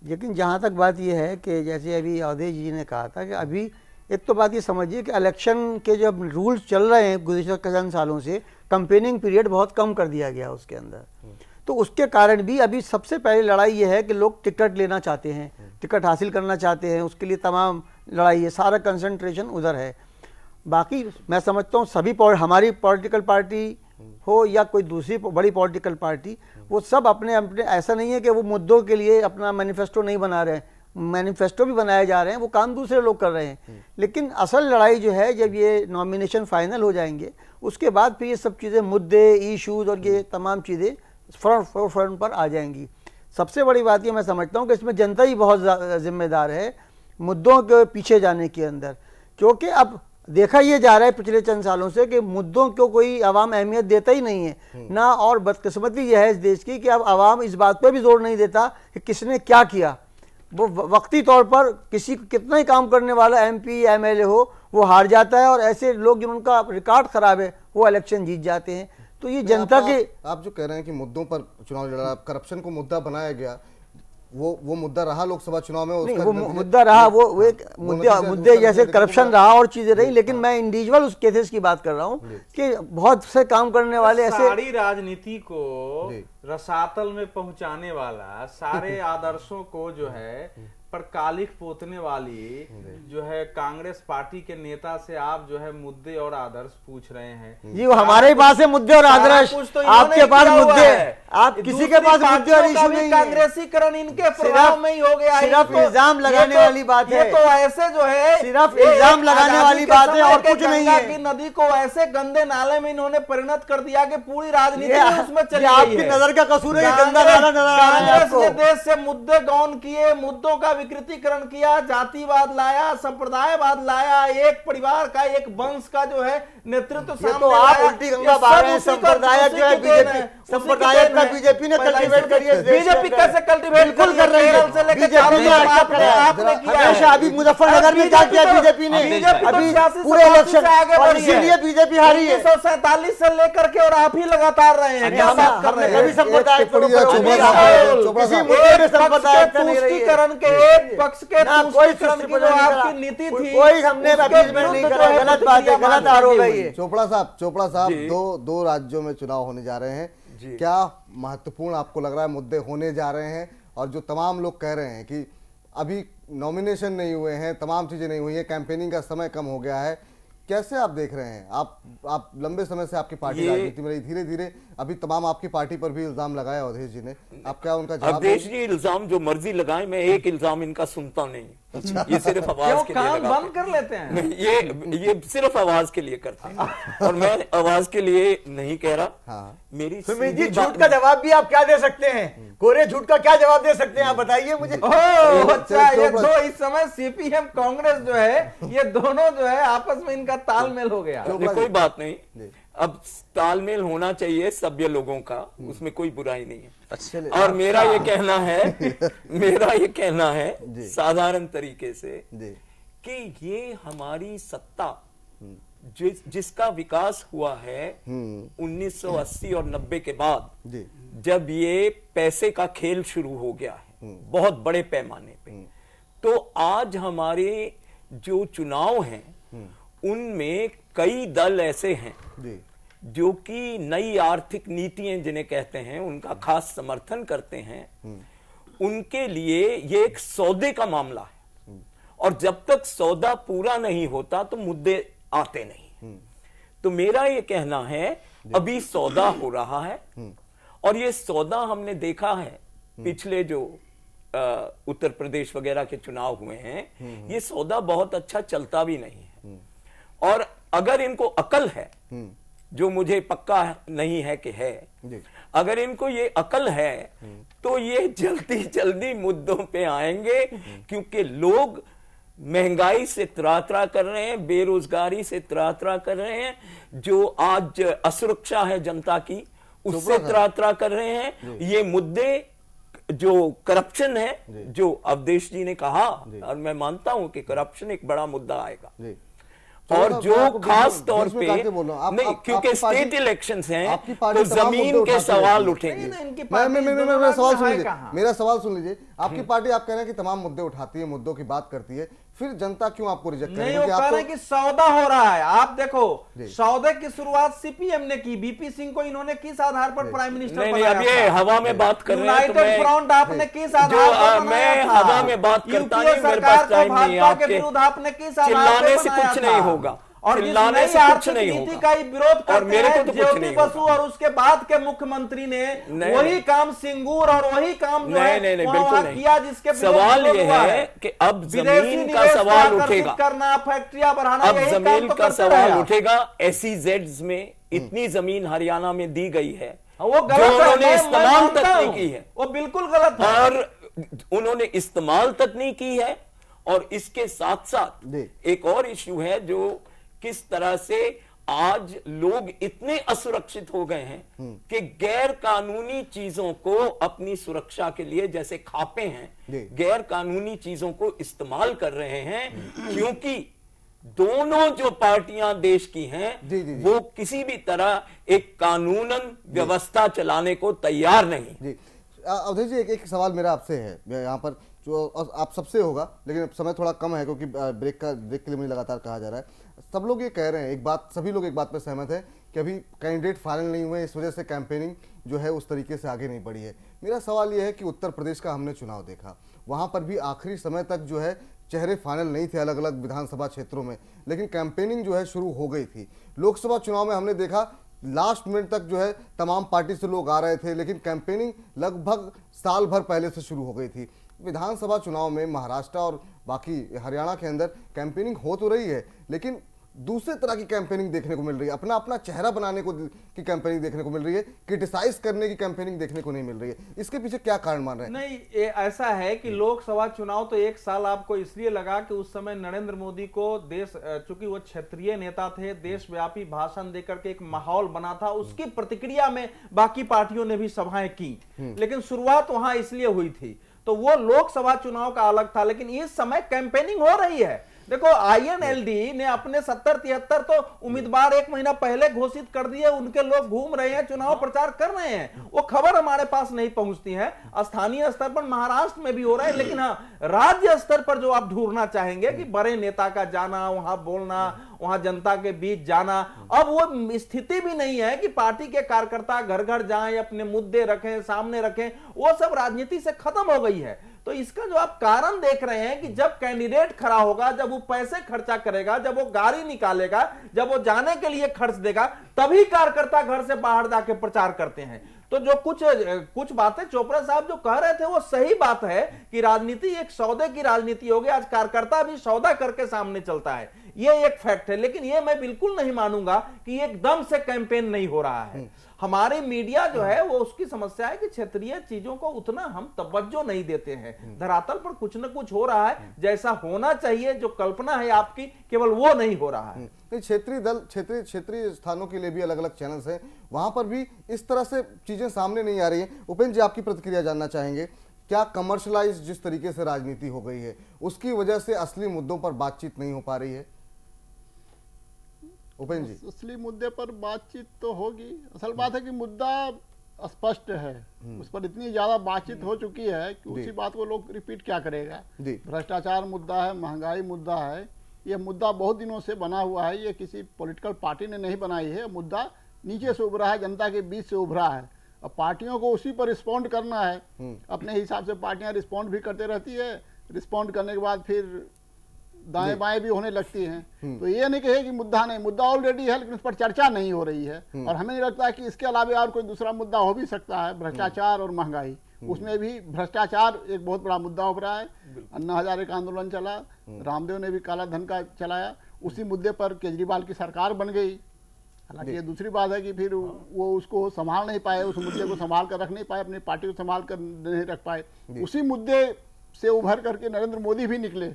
लेकिन जहाँ तक बात यह है कि जैसे अभी अवधेश जी ने कहा था कि अभी एक तो बात ये समझिए कि इलेक्शन के जब रूल्स चल रहे हैं गुज़िश्ता कई सालों से, कंपेनिंग पीरियड बहुत कम कर दिया गया उसके अंदर। तो उसके कारण भी अभी सबसे पहले लड़ाई ये है कि लोग टिकट लेना चाहते हैं, टिकट हासिल करना चाहते हैं, उसके लिए तमाम लड़ाई है, सारा कंसंट्रेशन उधर है। बाकी मैं समझता हूँ सभी हमारी पॉलिटिकल पार्टी हो या कोई दूसरी बड़ी पॉलिटिकल पार्टी, वो सब अपने अपने, ऐसा नहीं है कि वो मुद्दों के लिए अपना मैनिफेस्टो नहीं बना रहे हैं, मैनिफेस्टो भी बनाए जा रहे हैं, वो काम दूसरे लोग कर रहे हैं। लेकिन असल लड़ाई जो है जब ये नॉमिनेशन फाइनल हो जाएंगे उसके बाद फिर ये सब चीज़ें, मुद्दे, इशूज़ और ये तमाम चीज़ें फ्रंट पर आ जाएंगी। सबसे बड़ी बात ये मैं समझता हूँ कि इसमें जनता ही बहुत जिम्मेदार है मुद्दों के पीछे जाने के अंदर, क्योंकि अब देखा ये जा रहा है पिछले चंद सालों से कि मुद्दों को कोई आवाम अहमियत देता ही नहीं है ना। और बदकिस्मती यह है इस देश की कि अब आवाम इस बात पर भी जोर नहीं देता कि किसने क्या किया। वो वक्ती तौर पर किसी कितना ही काम करने वाला एमपी एमएलए हो वो हार जाता है, और ऐसे लोग जिनका रिकॉर्ड खराब है वो इलेक्शन जीत जाते हैं। तो ये जनता के आप जो कह रहे हैं कि मुद्दों पर चुनाव लड़ा, करप्शन को मुद्दा बनाया गया, वो मुद्दा रहा लोकसभा चुनाव में? नहीं, वो मुद्दा रहा, वो एक मुद्दे जैसे करप्शन रहा और चीजें रही, लेकिन मैं इंडिविजुअल उस केसेस की बात कर रहा हूँ कि बहुत से काम करने वाले ऐसे सारी राजनीति को रसातल में पहुंचाने वाला, सारे आदर्शों को जो है पर कालिख पोतने वाली जो है कांग्रेस पार्टी के नेता से आप जो है मुद्दे और आदर्श पूछ रहे हैं। जी, वो हमारे पास है मुद्दे और आदर्श, तो आपके पास मुद्दे आप किसी के पास मुद्दे और इशू नहीं है। कांग्रेसीकरण इनके प्रभाव में ही हो गया। सिर्फ इल्जाम लगाने वाली बात है। ये तो ऐसे जो है सिर्फ इल्जाम लगाने वाली बात है और कुछ नहीं है। की नदी को ऐसे गंदे नाले में इन्होंने परिणत कर दिया कि पूरी राजनीति उसमें चली गई है। आपकी नजर का कसूर है, गंदा नाला नजर आ रहा है आपको। देश से मुद्दे गौन किए, मुद्दों का विकृतीकरण किया, जातिवाद लाया, संप्रदायवाद लाया, एक परिवार का, एक वंश का जो है नेतृत्व सामने तो आप उल्टी गंगा बहा रहे हैं। संप्रदाय जो है बीजेपी, संप्रदाय का बीजेपी ने कल्टीवेट करी है। बीजेपी कैसे कल्टीवेट बिल्कुल कर रही है। बीजेपी ने आपने किया। अभी मुजफ्फरनगर में क्या किया बीजेपी ने? अभी पूरे इलेक्शन और इसीलिए बीजेपी हारी है। 1947 से लेकर के और आप ही लगातार रहे हैं। क्या बात कर रहे हैं? कभी संप्रदाय तुष्टीकरण के एक पक्ष के तुष्टीकरण की जो आपकी नीति थी, कोई हमने नहीं करा। गलत बात है, गलत आरोप है ये। चोपड़ा साहब दो राज्यों में चुनाव होने जा रहे हैं, क्या महत्वपूर्ण आपको लग रहा है मुद्दे होने जा रहे हैं? और जो तमाम लोग कह रहे हैं कि अभी नॉमिनेशन नहीं हुए हैं, तमाम चीजें नहीं हुई है, कैंपेनिंग का समय कम हो गया है, कैसे आप देख रहे हैं? आप लंबे समय से आपकी पार्टी राजनीति में रही, धीरे धीरे अभी तमाम आपकी पार्टी पर भी इल्जाम लगाया अवधेश जी ने, आप क्या उनका जवाब? अवधेश जी इल्जाम जो मर्जी लगाए, मैं एक इल्जाम इनका सुनता नहीं। अच्छा। ये सिर्फ आवाज के लिए काम बंद कर लेते हैं। नहीं, ये सिर्फ आवाज के लिए करते हैं और मैं आवाज के लिए नहीं कह रहा। हाँ। मेरी सुमित जी, झूठ का जवाब भी आप क्या दे सकते हैं? कोरे झूठ का क्या जवाब दे सकते हैं आप बताइए मुझे। अच्छा, ये दो इस समय सीपीएम कांग्रेस जो है, ये दोनों जो है आपस में इनका तालमेल हो गया। कोई बात नहीं, अब तालमेल होना चाहिए सभ्य लोगों का, उसमें कोई बुराई नहीं है। अच्छा, और मेरा ये कहना है साधारण तरीके से कि ये हमारी सत्ता जिसका विकास हुआ है 1980 और 90 के बाद, जब ये पैसे का खेल शुरू हो गया है बहुत बड़े पैमाने पे, तो आज हमारे जो चुनाव हैं उनमें कई दल ऐसे हैं जो कि नई आर्थिक नीतियां जिन्हें कहते हैं उनका खास समर्थन करते हैं। उनके लिए ये एक सौदे का मामला है और जब तक सौदा पूरा नहीं होता तो मुद्दे आते नहीं। तो मेरा ये कहना है अभी सौदा हो रहा है और ये सौदा हमने देखा है पिछले जो उत्तर प्रदेश वगैरह के चुनाव हुए हैं, ये सौदा बहुत अच्छा चलता भी नहीं है। और अगर इनको अकल है, जो मुझे पक्का नहीं है कि है, अगर इनको ये अकल है तो ये जल्दी जल्दी मुद्दों पे आएंगे, क्योंकि लोग महंगाई से त्रात्रा कर रहे हैं, बेरोजगारी से त्रात्रा कर रहे हैं, जो आज असुरक्षा है जनता की उससे त्रात्रा कर रहे हैं। ये मुद्दे जो करप्शन है, जो अवधेश जी ने कहा, और मैं मानता हूं कि करप्शन एक बड़ा मुद्दा आएगा। और जो खास तौर पे नहीं, क्योंकि स्टेट इलेक्शंस हैं तो जमीन के सवाल उठेंगे। मेरा सवाल सुन लीजिए, मेरा सवाल सुन लीजिए। आपकी पार्टी आप कह रहे हैं कि तमाम मुद्दे उठाती है, मुद्दों की बात करती है, फिर जनता क्यों आपको रिजेक्ट कर रही है? नहीं, वो कह रहे हैं कि सौदा हो रहा है। आप देखो, सौदे की शुरुआत सीपीएम ने की, बीपी सिंह को इन्होंने किस आधार पर प्राइम मिनिस्टर बनाया? अब ये हवा में बात कर रहे हैं। यूनाइटेड फ्रंट आपने किस आधार पर बनाया था? हवा में बात करता नहीं, मेरे पास टाइम नहीं है। आपके विरुद्ध आपने किस आधार पर से कुछ नहीं होगा, और चिल्लाने से कुछ नहीं होगा। का ही विरोध करते और मेरे को तो कुछ नहीं बसु और उसके बाद के मुख्यमंत्री ने वही काम सिंगूर और वही काम जो है बिल्कुल नहीं किया, जिसके सवाल ये है कि अब जमीन का सवाल उठेगा, करना, फैक्ट्रियां बढ़ाना, अब जमीन का सवाल उठेगा। SEZs में इतनी जमीन हरियाणा में दी गई है, वो जो उन्होंने इस्तेमाल तक नहीं की है, वो बिल्कुल गलत है। और उन्होंने इस्तेमाल तक नहीं की है। और इसके साथ साथ एक और इश्यू है, जो किस तरह से आज लोग इतने असुरक्षित हो गए हैं कि गैर कानूनी चीजों को अपनी सुरक्षा के लिए, जैसे खापे हैं, गैर कानूनी चीजों को इस्तेमाल कर रहे हैं, क्योंकि दोनों जो पार्टियां देश की हैं वो किसी भी तरह एक कानूनन व्यवस्था चलाने को तैयार नहीं। अवधेश जी, एक सवाल मेरा आपसे है यहाँ पर, जो आप सबसे होगा, लेकिन समय थोड़ा कम है क्योंकि ब्रेक के लिए मुझे लगातार कहा जा रहा है। सब लोग ये कह रहे हैं, एक बात, सभी लोग एक बात पर सहमत है कि अभी कैंडिडेट फाइनल नहीं हुए, इस वजह से कैंपेनिंग जो है उस तरीके से आगे नहीं बढ़ी है। मेरा सवाल ये है कि उत्तर प्रदेश का हमने चुनाव देखा, वहां पर भी आखिरी समय तक जो है चेहरे फाइनल नहीं थे अलग अलग विधानसभा क्षेत्रों में, लेकिन कैंपेनिंग जो है शुरू हो गई थी। लोकसभा चुनाव में हमने देखा लास्ट मिनट तक जो है तमाम पार्टी से लोग आ रहे थे, लेकिन कैंपेनिंग लगभग साल भर पहले से शुरू हो गई थी। विधानसभा चुनाव में महाराष्ट्र और बाकी हरियाणा के अंदर कैंपेनिंग हो तो रही है, लेकिन दूसरे तरह की कैंपेनिंग देखने को मिल रही है। अपना अपना चेहरा बनाने को की कैंपेनिंग देखने को मिल रही है, क्रिटिसाइज करने की कैंपेनिंग देखने को नहीं मिल रही है। इसके पीछे क्या कारण मान रहे हैं? नहीं, ऐसा है कि लोकसभा चुनाव तो एक साल आपको इसलिए लगा कि उस समय नरेंद्र मोदी को देश, चूंकि वो क्षेत्रीय नेता थे, देशव्यापी भाषण देकर के एक माहौल बना था, उसकी प्रतिक्रिया में बाकी पार्टियों ने भी सभाएं की, लेकिन शुरुआत वहां इसलिए हुई थी। तो वो लोकसभा चुनाव का अलग था, लेकिन इस समय कैंपेनिंग हो रही है। देखो, INLD ने अपने 70-73 तो उम्मीदवार 1 महीना पहले घोषित कर दिए, उनके लोग घूम रहे हैं, चुनाव प्रचार कर रहे हैं। वो खबर हमारे पास नहीं पहुंचती है। स्थानीय स्तर पर महाराष्ट्र में भी हो रहा है, लेकिन हाँ, राज्य स्तर पर जो आप ढूंढना चाहेंगे कि बड़े नेता का जाना, वहां बोलना, वहां जनता के बीच जाना, अब वो स्थिति भी नहीं है कि पार्टी के कार्यकर्ता घर घर जाएं, अपने मुद्दे रखें, सामने रखें। वो सब राजनीति से खत्म हो गई है। तो इसका जो आप कारण देख रहे हैं कि जब कैंडिडेट खड़ा होगा, जब वो पैसे खर्चा करेगा, जब वो गाड़ी निकालेगा, जब वो जाने के लिए खर्च देगा, तभी कार्यकर्ता घर से बाहर जाके प्रचार करते हैं। तो जो कुछ बातें चोपड़ा साहब जो कह रहे थे वो सही बात है कि राजनीति एक सौदे की राजनीति हो गई। आज कार्यकर्ता भी सौदा करके सामने चलता है, ये एक फैक्ट है। लेकिन ये मैं बिल्कुल नहीं मानूंगा कि एकदम से कैंपेन नहीं हो रहा है। हमारे मीडिया जो है वो उसकी समस्या है कि क्षेत्रीय चीजों को उतना हम तवज्जो नहीं देते हैं। धरातल पर कुछ न कुछ हो रहा है, जैसा होना चाहिए, जो कल्पना है आपकी, केवल वो नहीं हो रहा है। क्षेत्रीय स्थानों के लिए भी अलग अलग चैनल्स हैं, वहां पर भी इस तरह से चीजें सामने नहीं आ रही हैं। उपेंद्र जी, आपकी प्रतिक्रिया जानना चाहेंगे। क्या कमर्शलाइज जिस तरीके से राजनीति हो गई है, उसकी वजह से असली मुद्दों पर बातचीत नहीं हो पा रही है? उपेंद्र जी, असली मुद्दे पर बातचीत तो होगी। असल बात है कि मुद्दा स्पष्ट है, उस पर इतनी ज्यादा बातचीत हो चुकी है कि उसी बात को लोग रिपीट क्या करेगा। भ्रष्टाचार मुद्दा है, महंगाई मुद्दा है, ये मुद्दा बहुत दिनों से बना हुआ है। ये किसी पॉलिटिकल पार्टी ने नहीं बनाई है, मुद्दा नीचे से उभरा है, जनता के बीच से उभरा है। अब पार्टियों को उसी पर रिस्पॉन्ड करना है। अपने हिसाब से पार्टियां रिस्पॉन्ड भी करते रहती है, रिस्पॉन्ड करने के बाद फिर दाएं बाएं भी होने लगती हैं। तो ये नहीं कहे कि मुद्दा नहीं, मुद्दा ऑलरेडी है, लेकिन उस पर चर्चा नहीं हो रही है। और हमें नहीं लगता है कि इसके अलावा और कोई दूसरा मुद्दा हो भी सकता है। भ्रष्टाचार और महंगाई, उसमें भी भ्रष्टाचार एक बहुत बड़ा मुद्दा उभरा है। अन्ना हजारे का आंदोलन चला, रामदेव ने भी काला धन का चलाया, उसी मुद्दे पर केजरीवाल की सरकार बन गई। हालांकि ये दूसरी बात है कि फिर वो उसको संभाल नहीं पाए, उस मुद्दे को संभाल कर रख नहीं पाए, अपनी पार्टी को संभाल कर नहीं रख पाए। उसी मुद्दे से उभर करके नरेंद्र मोदी भी निकले,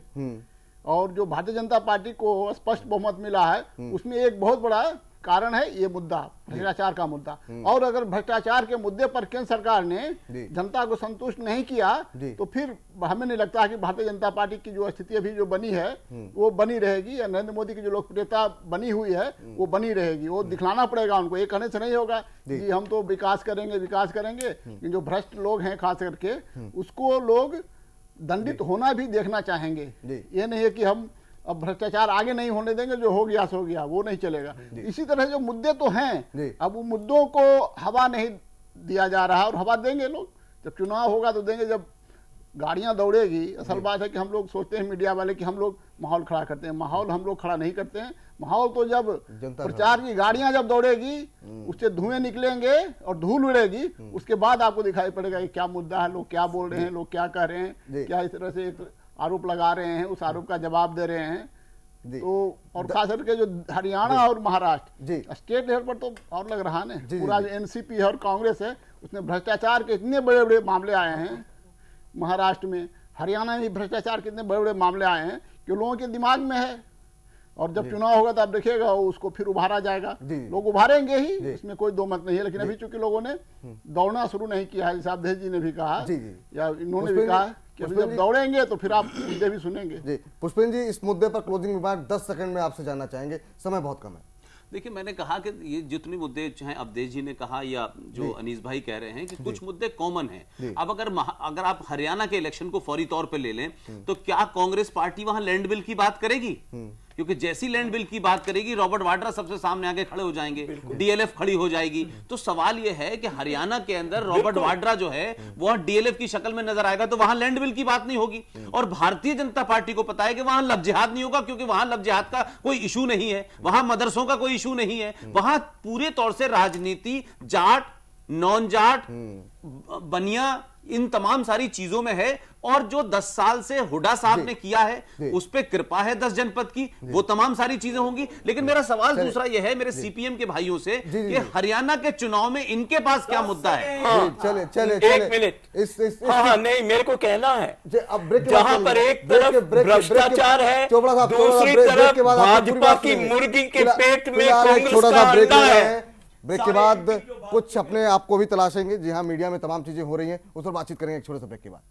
और जो भारतीय जनता पार्टी को स्पष्ट बहुमत मिला है, उसमें एक बहुत बड़ा कारण है ये मुद्दा, भ्रष्टाचार का मुद्दा। और अगर भ्रष्टाचार के मुद्दे पर केंद्र सरकार ने जनता को संतुष्ट नहीं किया, तो फिर हमें नहीं लगता कि भारतीय जनता पार्टी की जो स्थिति अभी जो बनी है वो बनी रहेगी, या नरेंद्र मोदी की जो लोकप्रियता बनी हुई है वो बनी रहेगी। वो दिखलाना पड़ेगा उनको, ये कहने से नहीं होगा कि हम तो विकास करेंगे। लेकिन जो भ्रष्ट लोग हैं खास करके, उसको लोग दंडित होना भी देखना चाहेंगे। ये नहीं है कि हम अब भ्रष्टाचार आगे नहीं होने देंगे, जो हो गया सो हो गया, वो नहीं चलेगा। इसी तरह जो मुद्दे तो हैं, अब वो मुद्दों को हवा नहीं दिया जा रहा, और हवा देंगे लोग जब चुनाव होगा तो देंगे, जब गाड़ियां दौड़ेगी। असल बात है कि हम लोग सोचते हैं मीडिया वाले कि हम लोग माहौल खड़ा करते हैं, माहौल हम लोग खड़ा नहीं करते हैं। माहौल तो जब प्रचार की गाड़ियां जब दौड़ेगी, उससे धुएं निकलेंगे और धूल उड़ेगी, उसके बाद आपको दिखाई पड़ेगा कि क्या मुद्दा है, लोग क्या बोल रहे हैं, लोग क्या कह रहे हैं, क्या इस तरह से एक आरोप लगा रहे हैं, उस आरोप का जवाब दे रहे हैं। तो और खास करके जो हरियाणा और महाराष्ट्र स्टेट लेवल पर तो और लग रहा है, पूरा जो एनसीपी है और कांग्रेस है, उसमें भ्रष्टाचार के इतने बड़े बड़े मामले आए हैं। महाराष्ट्र में, हरियाणा में भ्रष्टाचार के इतने बड़े बड़े मामले आए हैं कि लोगों के दिमाग में है। और जब चुनाव होगा तो आप देखिएगा उसको फिर उभारा जाएगा, लोग उभारेंगे ही, इसमें कोई दो मत नहीं है। लेकिन अभी चूंकि लोगों ने दौड़ना शुरू नहीं किया है, जैसे अवधेश जी ने भी कहा या इन्होंने भी कहा कि अभी जब दौड़ेंगे तो फिर आप मुद्दे भी सुनेंगे। पुष्पेंद्र जी, इस मुद्दे पर क्लोजिंग रिमार्क 10 सेकंड में आपसे जानना चाहेंगे, समय बहुत कम है। देखिए, मैंने कहा कि ये जितने मुद्दे, चाहे अवधेश जी ने कहा या जो अनीस भाई कह रहे हैं, कि कुछ मुद्दे कॉमन हैं। अब अगर आप हरियाणा के इलेक्शन को फौरी तौर पे ले लें, तो क्या कांग्रेस पार्टी वहां लैंड बिल की बात करेगी? क्योंकि जैसी लैंड बिल की बात करेगी रॉबर्ट वाड्रा सबसे सामने आके खड़े हो जाएंगे, डीएलएफ खड़ी हो जाएगी। तो सवाल यह है कि हरियाणा के अंदर रॉबर्ट वाड्रा जो है वह डीएलएफ की शक्ल में नजर आएगा, तो वहां लैंड बिल की बात नहीं होगी। और भारतीय जनता पार्टी को पता है कि वहां लव जिहाद नहीं होगा, क्योंकि वहां लव जिहाद का कोई इशू नहीं है, वहां मदरसों का कोई इशू नहीं है, वहां पूरे तौर से राजनीति जाट, नॉन जाट, बनिया, इन तमाम सारी चीजों में है। और जो 10 साल से हुड्डा साहब ने किया है उस पे कृपा है 10 जनपद की, वो तमाम सारी चीजें होंगी। लेकिन मेरा सवाल दूसरा यह है मेरे सीपीएम के भाइयों से कि हरियाणा के चुनाव में इनके पास क्या मुद्दा है? चले चले एक मिनट। हाँ नहीं, मेरे को कहना है जहां पर एक तरफ भ्रष्टाचार है, दूसरी तरफ भाजपा की मुर्गी के पेट में कांग्रेस का अंडा है। ब्रेक के बाद कुछ अपने आप को भी तलाशेंगे। जी हाँ, मीडिया में तमाम चीजें हो रही हैं, उस पर बातचीत करेंगे एक छोटे से ब्रेक के बाद।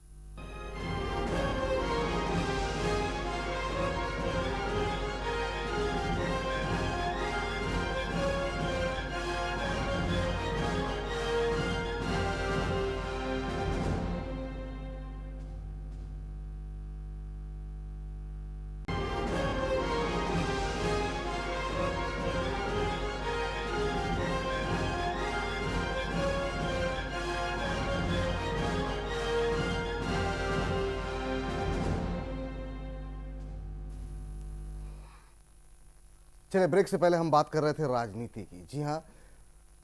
चलिए, ब्रेक से पहले हम बात कर रहे थे राजनीति की। जी हाँ,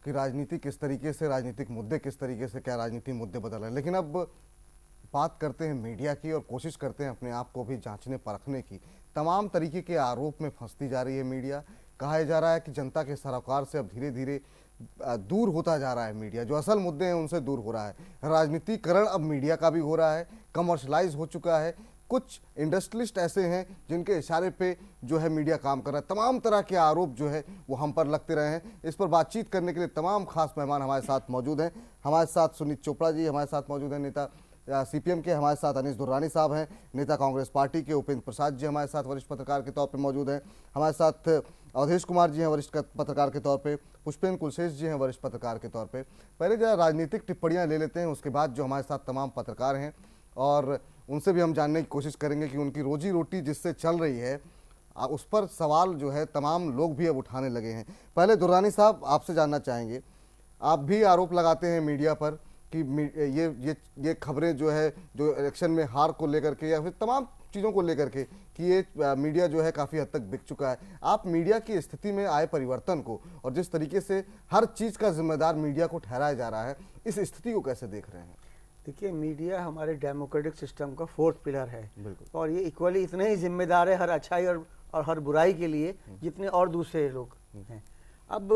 कि राजनीति किस तरीके से, राजनीतिक मुद्दे किस तरीके से, क्या राजनीतिक मुद्दे बदल रहे हैं। लेकिन अब बात करते हैं मीडिया की और कोशिश करते हैं अपने आप को भी जांचने परखने की। तमाम तरीके के आरोप में फंसती जा रही है मीडिया। कहा जा रहा है कि जनता के सरोकार से अब धीरे धीरे दूर होता जा रहा है मीडिया, जो असल मुद्दे हैं उनसे दूर हो रहा है। राजनीतिकरण अब मीडिया का भी हो रहा है, कमर्शलाइज हो चुका है। कुछ इंडस्ट्रियलिस्ट ऐसे हैं जिनके इशारे पे जो है मीडिया काम कर रहा है। तमाम तरह के आरोप जो है वो हम पर लगते रहे हैं। इस पर बातचीत करने के लिए तमाम खास मेहमान हमारे साथ मौजूद हैं। हमारे साथ सुनीत चोपड़ा जी हमारे साथ मौजूद हैं, नेता सीपीएम के। हमारे साथ अनीस दुर्रानी साहब हैं, नेता कांग्रेस पार्टी के। उपेंद्र प्रसाद जी हमारे साथ वरिष्ठ पत्रकार के तौर पर मौजूद हैं। हमारे साथ अवधेश कुमार जी हैं, वरिष्ठ पत्रकार के तौर पे। पुष्पेंद्र कुलशेष जी हैं, वरिष्ठ पत्रकार के तौर पे। पहले जरा राजनीतिक टिप्पणियां ले लेते हैं, उसके बाद जो हमारे साथ तमाम पत्रकार हैं और उनसे भी हम जानने की कोशिश करेंगे कि उनकी रोजी रोटी जिससे चल रही है उस पर सवाल जो है तमाम लोग भी अब उठाने लगे हैं। पहले दुर्रानी साहब, आपसे जानना चाहेंगे, आप भी आरोप लगाते हैं मीडिया पर कि ये खबरें जो है, जो इलेक्शन में हार को लेकर के या फिर तमाम चीज़ों को लेकर के, कि ये मीडिया जो है काफ़ी हद तक बिक चुका है। आप मीडिया की स्थिति में आए परिवर्तन को और जिस तरीके से हर चीज़ का जिम्मेदार मीडिया को ठहराया जा रहा है, इस स्थिति को कैसे देख रहे हैं? देखिए, मीडिया हमारे डेमोक्रेटिक सिस्टम का फोर्थ पिलर है और ये इक्वली इतने ही जिम्मेदार है हर अच्छाई और हर बुराई के लिए जितने और दूसरे लोग हैं। अब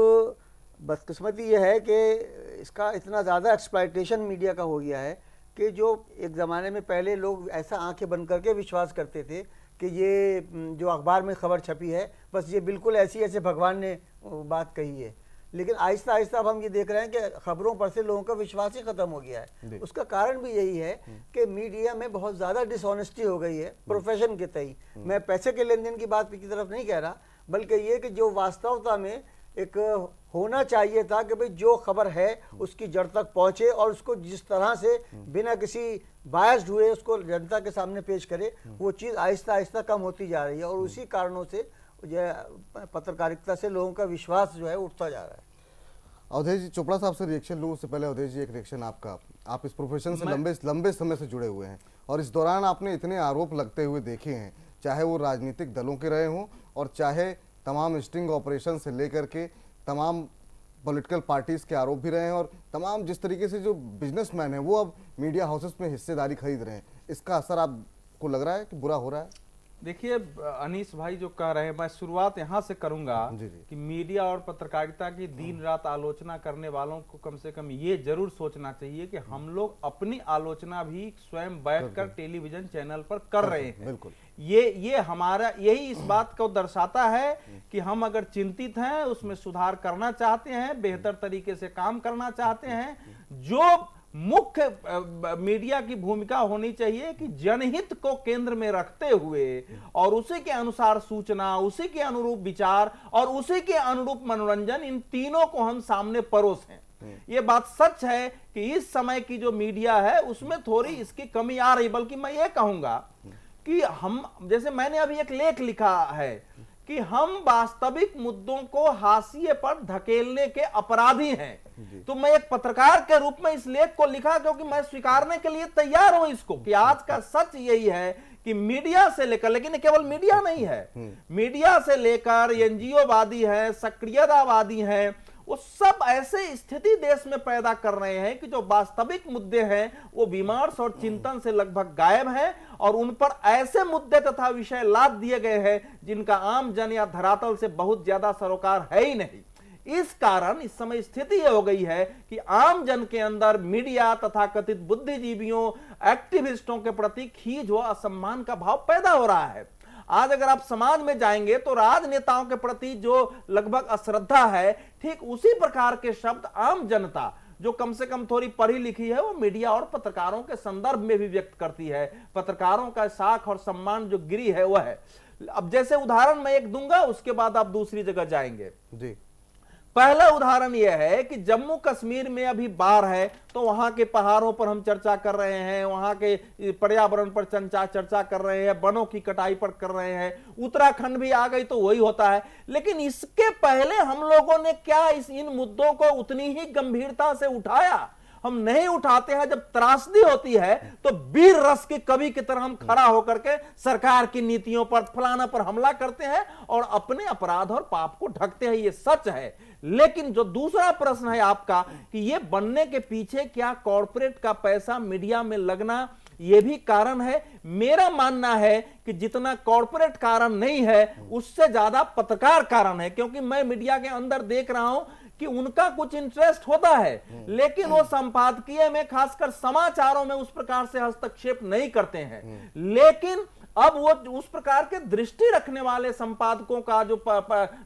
बदकिस्मती ये है कि इसका इतना ज़्यादा एक्सप्लॉयटेशन मीडिया का हो गया है कि जो एक ज़माने में पहले लोग ऐसा आंखें बंद करके विश्वास करते थे कि ये जो अखबार में खबर छपी है बस ये बिल्कुल ऐसी ऐसे भगवान ने बात कही है, लेकिन आहिस्ता आहिस्ता अब हम ये देख रहे हैं कि खबरों पर से लोगों का विश्वास ही खत्म हो गया है। उसका कारण भी यही है कि मीडिया में बहुत ज़्यादा डिसऑनेस्टी हो गई है प्रोफेशन के तई। मैं पैसे के लेन देन की बात की तरफ नहीं कह रहा, बल्कि ये कि जो वास्तवता में एक होना चाहिए था कि भाई जो खबर है उसकी जड़ तक पहुंचे और उसको जिस तरह से बिना किसी बायस्ड हुए उसको जनता के सामने पेश करे, वो चीज़ आहिस्ता आहिस्ता कम होती जा रही है और उसी कारणों से पत्रकारिता से लोगों का विश्वास जो है उठता जा रहा है। अवधेश जी, चोपड़ा साहब से रिएक्शन लूँ उससे पहले अवधेश जी एक रिएक्शन आपका। आप इस प्रोफेशन से लंबे समय से जुड़े हुए हैं और इस दौरान आपने इतने आरोप लगते हुए देखे हैं, चाहे वो राजनीतिक दलों के रहे हों और चाहे तमाम स्टिंग ऑपरेशन से लेकर के तमाम पॉलिटिकल पार्टीज के आरोप भी रहे हैं और तमाम जिस तरीके से जो बिजनेसमैन हैं वो अब मीडिया हाउसेस में हिस्सेदारी खरीद रहे हैं, इसका असर आपको लग रहा है कि बुरा हो रहा है? देखिए अनीस भाई जो कह रहे हैं, मैं शुरुआत यहाँ से करूंगा कि मीडिया और पत्रकारिता की दिन रात आलोचना करने वालों को कम से कम ये जरूर सोचना चाहिए कि हम लोग अपनी आलोचना भी स्वयं बैठकर टेलीविजन चैनल पर कर रहे हैं। बिल्कुल, ये हमारा यही इस बात को दर्शाता है कि हम अगर चिंतित हैं, उसमें सुधार करना चाहते हैं, बेहतर तरीके से काम करना चाहते हैं। जो मुख्य मीडिया की भूमिका होनी चाहिए कि जनहित को केंद्र में रखते हुए और उसी के अनुसार सूचना, उसी के अनुरूप विचार और उसी के अनुरूप मनोरंजन, इन तीनों को हम सामने परोसें। ये बात सच है कि इस समय की जो मीडिया है उसमें थोड़ी इसकी कमी आ रही, बल्कि मैं ये कहूंगा कि हम, जैसे मैंने अभी एक लेख लिखा है कि हम वास्तविक मुद्दों को हाशिए पर धकेलने के अपराधी हैं। तो मैं एक पत्रकार के रूप में इस लेख को लिखा क्योंकि मैं स्वीकारने के लिए तैयार हूं इसको कि आज का सच यही है कि मीडिया से लेकर, लेकिन केवल मीडिया नहीं है, मीडिया से लेकर एनजीओवादी है, सक्रियतावादी है, वो सब ऐसे स्थिति देश में पैदा कर रहे हैं कि जो वास्तविक मुद्दे हैं वो विमर्श और चिंतन से लगभग गायब हैं और उन पर ऐसे मुद्दे तथा विषय लाद दिए गए हैं जिनका आम जन या धरातल से बहुत ज्यादा सरोकार है ही नहीं। इस कारण इस समय स्थिति यह हो गई है कि आम जन के अंदर मीडिया तथा कथित बुद्धिजीवियों, एक्टिविस्टों के प्रति खींच व असम्मान का भाव पैदा हो रहा है। आज अगर आप समाज में जाएंगे तो राजनेताओं के प्रति जो लगभग अश्रद्धा है, ठीक उसी प्रकार के शब्द आम जनता जो कम से कम थोड़ी पढ़ी लिखी है वो मीडिया और पत्रकारों के संदर्भ में भी व्यक्त करती है। पत्रकारों का साख और सम्मान जो गिरी है वह है। अब जैसे उदाहरण मैं एक दूंगा, उसके बाद आप दूसरी जगह जाएंगे जी। पहला उदाहरण यह है कि जम्मू कश्मीर में अभी बाढ़ है तो वहां के पहाड़ों पर हम चर्चा कर रहे हैं, वहां के पर्यावरण पर चर्चा कर रहे हैं, वनों की कटाई पर कर रहे हैं, उत्तराखंड भी आ गई तो वही होता है। लेकिन इसके पहले हम लोगों ने क्या इन मुद्दों को उतनी ही गंभीरता से उठाया? हम नहीं उठाते हैं। जब त्रासदी होती है तो वीर रस के कवि की तरह हम खड़ा होकर के सरकार की नीतियों पर, फलाना पर हमला करते हैं और अपने अपराध और पाप को ढकते हैं, ये सच है। लेकिन जो दूसरा प्रश्न है आपका कि ये बनने के पीछे क्या कॉर्पोरेट का पैसा, मीडिया में लगना, ये भी कारण है। मेरा मानना है कि जितना कॉर्पोरेट कारण नहीं है उससे ज्यादा पत्रकार कारण है, क्योंकि मैं मीडिया के अंदर देख रहा हूं कि उनका कुछ इंटरेस्ट होता है लेकिन वो संपादकीय में, खासकर समाचारों में उस प्रकार से हस्तक्षेप नहीं करते हैं। लेकिन अब वो उस प्रकार के दृष्टि रखने वाले संपादकों का, जो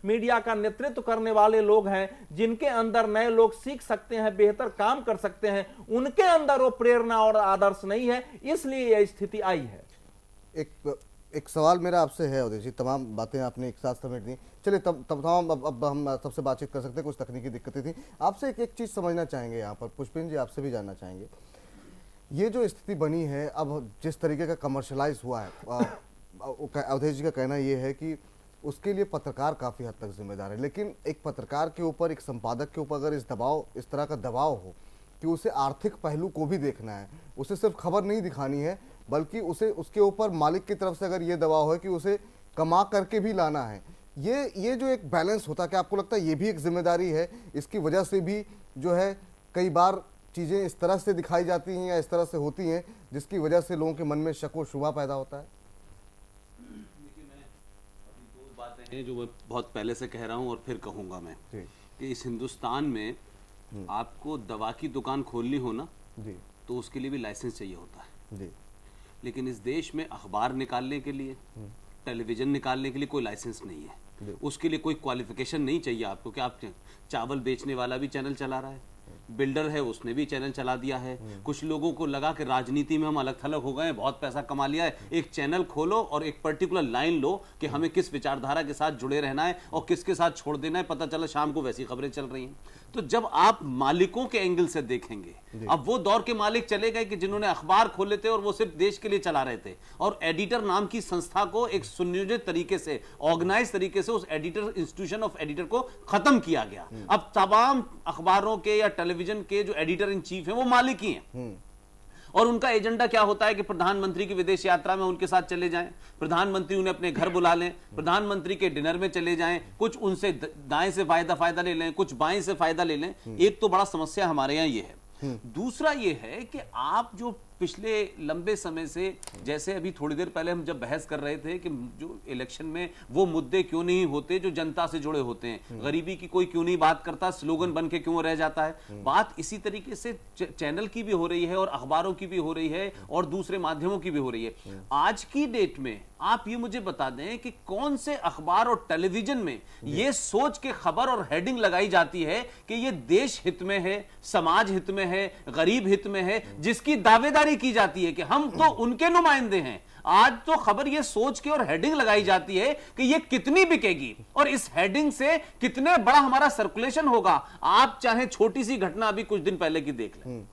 मीडिया का नेतृत्व करने वाले लोग हैं, जिनके अंदर नए लोग सीख सकते हैं, बेहतर काम कर सकते हैं, उनके अंदर वो प्रेरणा और आदर्श नहीं है, इसलिए यह स्थिति आई है। एक सवाल मेरा आपसे है उदय जी, तमाम बातें आपने एक साथ समेट दी। चलिए तब तमाम अब हम सबसे बातचीत कर सकते हैं, कुछ तकनीकी दिक्कतें थी। आपसे एक चीज़ समझना चाहेंगे यहाँ पर, पुष्पिन जी आपसे भी जानना चाहेंगे, ये जो स्थिति बनी है अब जिस तरीके का कमर्शलाइज हुआ है, अवधेश जी का कहना ये है कि उसके लिए पत्रकार काफ़ी हद तक जिम्मेदार है। लेकिन एक पत्रकार के ऊपर, एक संपादक के ऊपर अगर इस तरह का दबाव हो कि उसे आर्थिक पहलू को भी देखना है, उसे सिर्फ खबर नहीं दिखानी है, बल्कि उसे उसके ऊपर मालिक की तरफ से अगर ये दबाव है कि उसे कमा करके भी लाना है, ये जो एक बैलेंस होता है, क्या आपको लगता है ये भी एक जिम्मेदारी है? इसकी वजह से भी जो है कई बार चीज़ें इस तरह से दिखाई जाती हैं या इस तरह से होती हैं जिसकी वजह से लोगों के मन में शक व शुबा पैदा होता है। देखिए, मैं अभी दो बातें हैं जो मैं बहुत पहले से कह रहा हूं और फिर कहूंगा मैं कि इस हिंदुस्तान में आपको दवा की दुकान खोलनी हो ना तो उसके लिए भी लाइसेंस चाहिए होता है। लेकिन इस देश में अखबार निकालने के लिए, टेलीविजन निकालने के लिए कोई लाइसेंस नहीं है। उसके लिए कोई क्वालिफिकेशन नहीं चाहिए आपको कि आप चावल बेचने वाला भी चैनल चला रहा है, बिल्डर है उसने भी चैनल चला दिया है। कुछ लोगों को लगा कि राजनीति में हम अलग थलग हो गए, बहुत पैसा कमा लिया है, एक चैनल खोलो और एक पर्टिकुलर लाइन लो कि हमें किस विचारधारा के साथ जुड़े रहना है और किसके साथ छोड़ देना है, पता चला शाम को वैसी खबरें चल रही हैं। तो जब आप मालिकों के एंगल से देखेंगे, अब वो दौर के मालिक चले गए कि जिन्होंने अखबार खोले थे और वो सिर्फ देश के लिए चला रहे थे और एडिटर नाम की संस्था को एक सुनियोजित तरीके से, ऑर्गेनाइज तरीके से उस एडिटर, इंस्टीट्यूशन ऑफ एडिटर को खत्म किया गया। अब तमाम अखबारों के या टेलीविजन के जो एडिटर इन चीफ हैं वो मालिक ही हैं और उनका एजेंडा क्या होता है कि प्रधानमंत्री की विदेश यात्रा में उनके साथ चले जाएं, प्रधानमंत्री उन्हें अपने घर बुला लें, प्रधानमंत्री के डिनर में चले जाएं, कुछ उनसे दाएं से फायदा ले लें, कुछ बाएं से फायदा ले लें। एक तो बड़ा समस्या हमारे यहाँ ये है। दूसरा ये है कि आप जो पिछले लंबे समय से, जैसे अभी थोड़ी देर पहले हम जब बहस कर रहे थे कि जो इलेक्शन में वो मुद्दे क्यों नहीं होते जो जनता से जुड़े होते हैं, गरीबी की कोई क्यों नहीं बात करता, स्लोगन बन के क्यों रह जाता है। बात इसी तरीके से चैनल की भी हो रही है और अखबारों की भी हो रही है और दूसरे माध्यमों की भी हो रही है। आज की डेट में आप ये मुझे बता दें कि कौन से अखबार और टेलीविजन में ये सोच के खबर और हेडिंग लगाई जाती है कि ये देश हित में है, समाज हित में है, गरीब हित में है, जिसकी दावेदारी की जाती है कि हम तो उनके नुमाइंदे हैं। आज तो खबर ये सोच के और हेडिंग लगाई जाती है कि ये कितनी बिकेगी और इस हेडिंग से कितने बड़ा हमारा सर्कुलेशन होगा। आप चाहे छोटी सी घटना अभी कुछ दिन पहले की देख लें,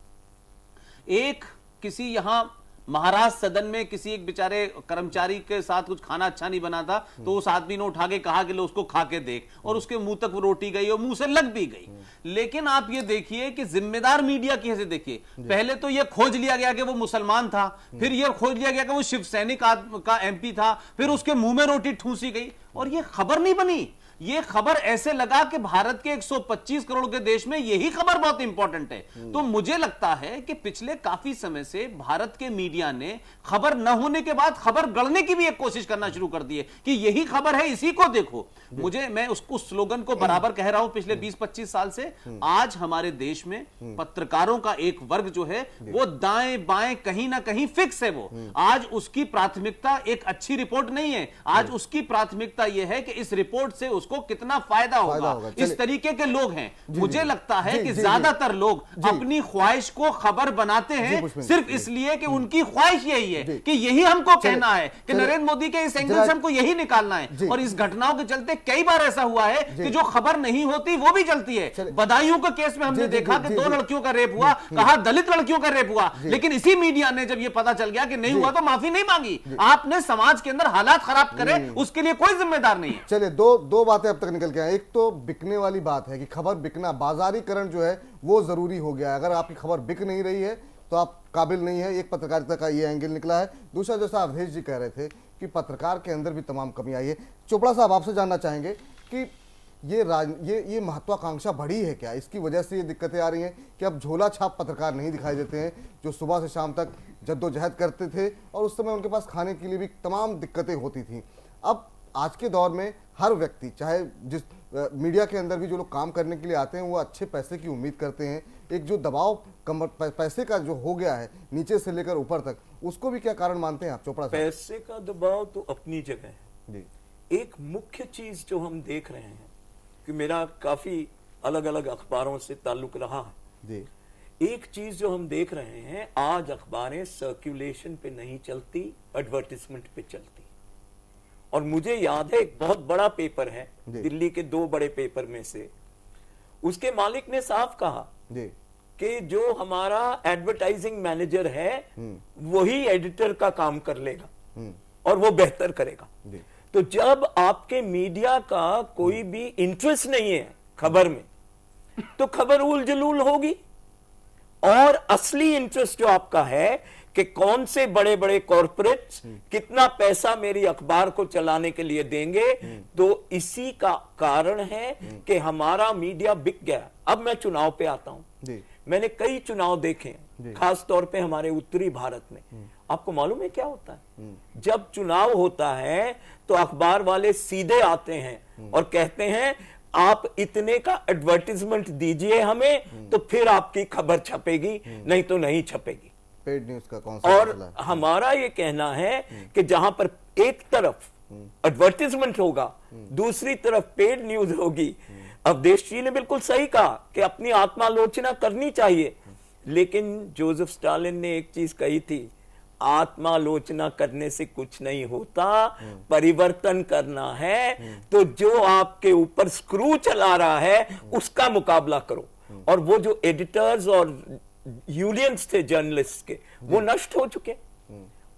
एक किसी यहां महाराष्ट्र सदन में किसी एक बेचारे कर्मचारी के साथ कुछ खाना अच्छा नहीं बना था, तो उस आदमी ने उठा के कहा कि लो उसको खा के देख, और उसके मुंह तक वो रोटी गई और मुंह से लग भी गई। लेकिन आप ये देखिए कि जिम्मेदार मीडिया की हैसियत देखिए, पहले तो ये खोज लिया गया कि वो मुसलमान था, फिर ये खोज लिया गया कि वो शिव सैनिक का एमपी था, फिर उसके मुंह में रोटी ठूसी गई और ये खबर नहीं बनी। ये खबर ऐसे लगा कि भारत के 125 करोड़ के देश में यही खबर बहुत इंपॉर्टेंट है। तो मुझे लगता है कि पिछले काफी समय से भारत के मीडिया ने खबर न होने के बाद खबर गढ़ने की भी एक कोशिश करना शुरू कर दी है कि यही खबर है, इसी को देखो। मैं उसको स्लोगन को बराबर कह रहा हूं पिछले 20-25 साल से। आज हमारे देश में पत्रकारों का एक वर्ग जो है वो दाएं बाएं कहीं ना कहीं फिक्स है। वो आज उसकी प्राथमिकता एक अच्छी रिपोर्ट नहीं है, आज उसकी प्राथमिकता यह है कि इस रिपोर्ट से उसको कितना फायदा होगा। इस तरीके के लोग हैं। मुझे लगता है कि ज्यादातर लोग अपनी ख्वाहिश को खबर बनाते हैं सिर्फ इसलिए कि उनकी ख्वाहिश यही है कि यही हमको कहना है कि नरेंद्र मोदी के इस एंगल से हमको यही निकालना है। और इस घटनाओं के चलते कई बार ऐसा हुआ है कि जो खबर नहीं होती वो भी चलती है। बदायूं के केस में हमने देखा कि 2 लड़कियों का रेप हुआ, कहा दलित लड़कियों का रेप हुआ, लेकिन इसी मीडिया ने जब ये पता चल गया कि नहीं हुआ तो माफी नहीं मांगी। आपने समाज के अंदर हालात खराब करे उसके लिए कोई जिम्मेदार नहीं है। चलिए दो बातें अब तक निकल के आए। एक तो बिकने वाली बात है कि खबर बिकना, बाजारीकरण जो है वो जरूरी हो गया है। अगर आपकी खबर बिक नहीं रही है तो आप काबिल नहीं है, एक पत्रकारिता का ये एंगल निकला है। दूसरा, जैसा अवधेश जी कह रहे थे कि पत्रकार के अंदर भी तमाम कमी आई है। चोपड़ा साहब, आपसे जानना चाहेंगे कि ये महत्वाकांक्षा बढ़ी है क्या? इसकी वजह से ये दिक्कतें आ रही हैं कि अब झोला छाप पत्रकार नहीं दिखाई देते हैं जो सुबह से शाम तक जद्दोजहद करते थे और उस समय उनके पास खाने के लिए भी तमाम दिक्कतें होती थी। अब आज के दौर में हर व्यक्ति, चाहे जिस मीडिया के अंदर भी जो लोग काम करने के लिए आते हैं वो अच्छे पैसे की उम्मीद करते हैं। एक जो दबाव पैसे का जो हो गया है नीचे से लेकर ऊपर तक, उसको भी क्या कारण मानते हैं आप चोपड़ा साहब? पैसे का दबाव तो अपनी जगह है जी। एक मुख्य चीज जो हम देख रहे हैं कि मेरा काफी अलग अलग अखबारों से ताल्लुक रहा है जी। एक चीज जो हम देख रहे हैं, आज अखबारें सर्कुलेशन पे नहीं चलती, एडवर्टिजमेंट पे चलती। और मुझे याद है एक बहुत बड़ा पेपर है दिल्ली के 2 बड़े पेपर में से, उसके मालिक ने साफ कहा कि जो हमारा एडवर्टाइजिंग मैनेजर है वही एडिटर का काम कर लेगा और वो बेहतर करेगा। तो जब आपके मीडिया का कोई भी इंटरेस्ट नहीं है खबर में तो खबर उल जलूल होगी। और असली इंटरेस्ट जो आपका है कि कौन से बड़े बड़े कॉर्पोरेट्स कितना पैसा मेरी अखबार को चलाने के लिए देंगे, तो इसी का कारण है कि हमारा मीडिया बिक गया। अब मैं चुनाव पे आता हूं। मैंने कई चुनाव देखे, खास तौर पे हमारे उत्तरी भारत में। आपको मालूम है क्या होता है? जब चुनाव होता है तो अखबार वाले सीधे आते हैं और कहते हैं आप इतने का एडवर्टाइजमेंट दीजिए हमें तो फिर आपकी खबर छपेगी, नहीं तो नहीं छपेगी। पेड न्यूज का कॉन्सेप्ट। और हमारा ये कहना है कि जहां पर एक तरफ एडवर्टाइजमेंट होगा, दूसरी तरफ पेड न्यूज होगी। अवधेश जी ने बिल्कुल सही कहा कि अपनी आत्मालोचना करनी चाहिए, लेकिन जोसेफ स्टालिन ने एक चीज कही थी, आत्मालोचना करने से कुछ नहीं होता, परिवर्तन करना है तो जो आपके ऊपर स्क्रू चला रहा है उसका मुकाबला करो। और वो जो एडिटर्स और यूनियंस थे जर्नलिस्ट के, वो नष्ट हो चुके।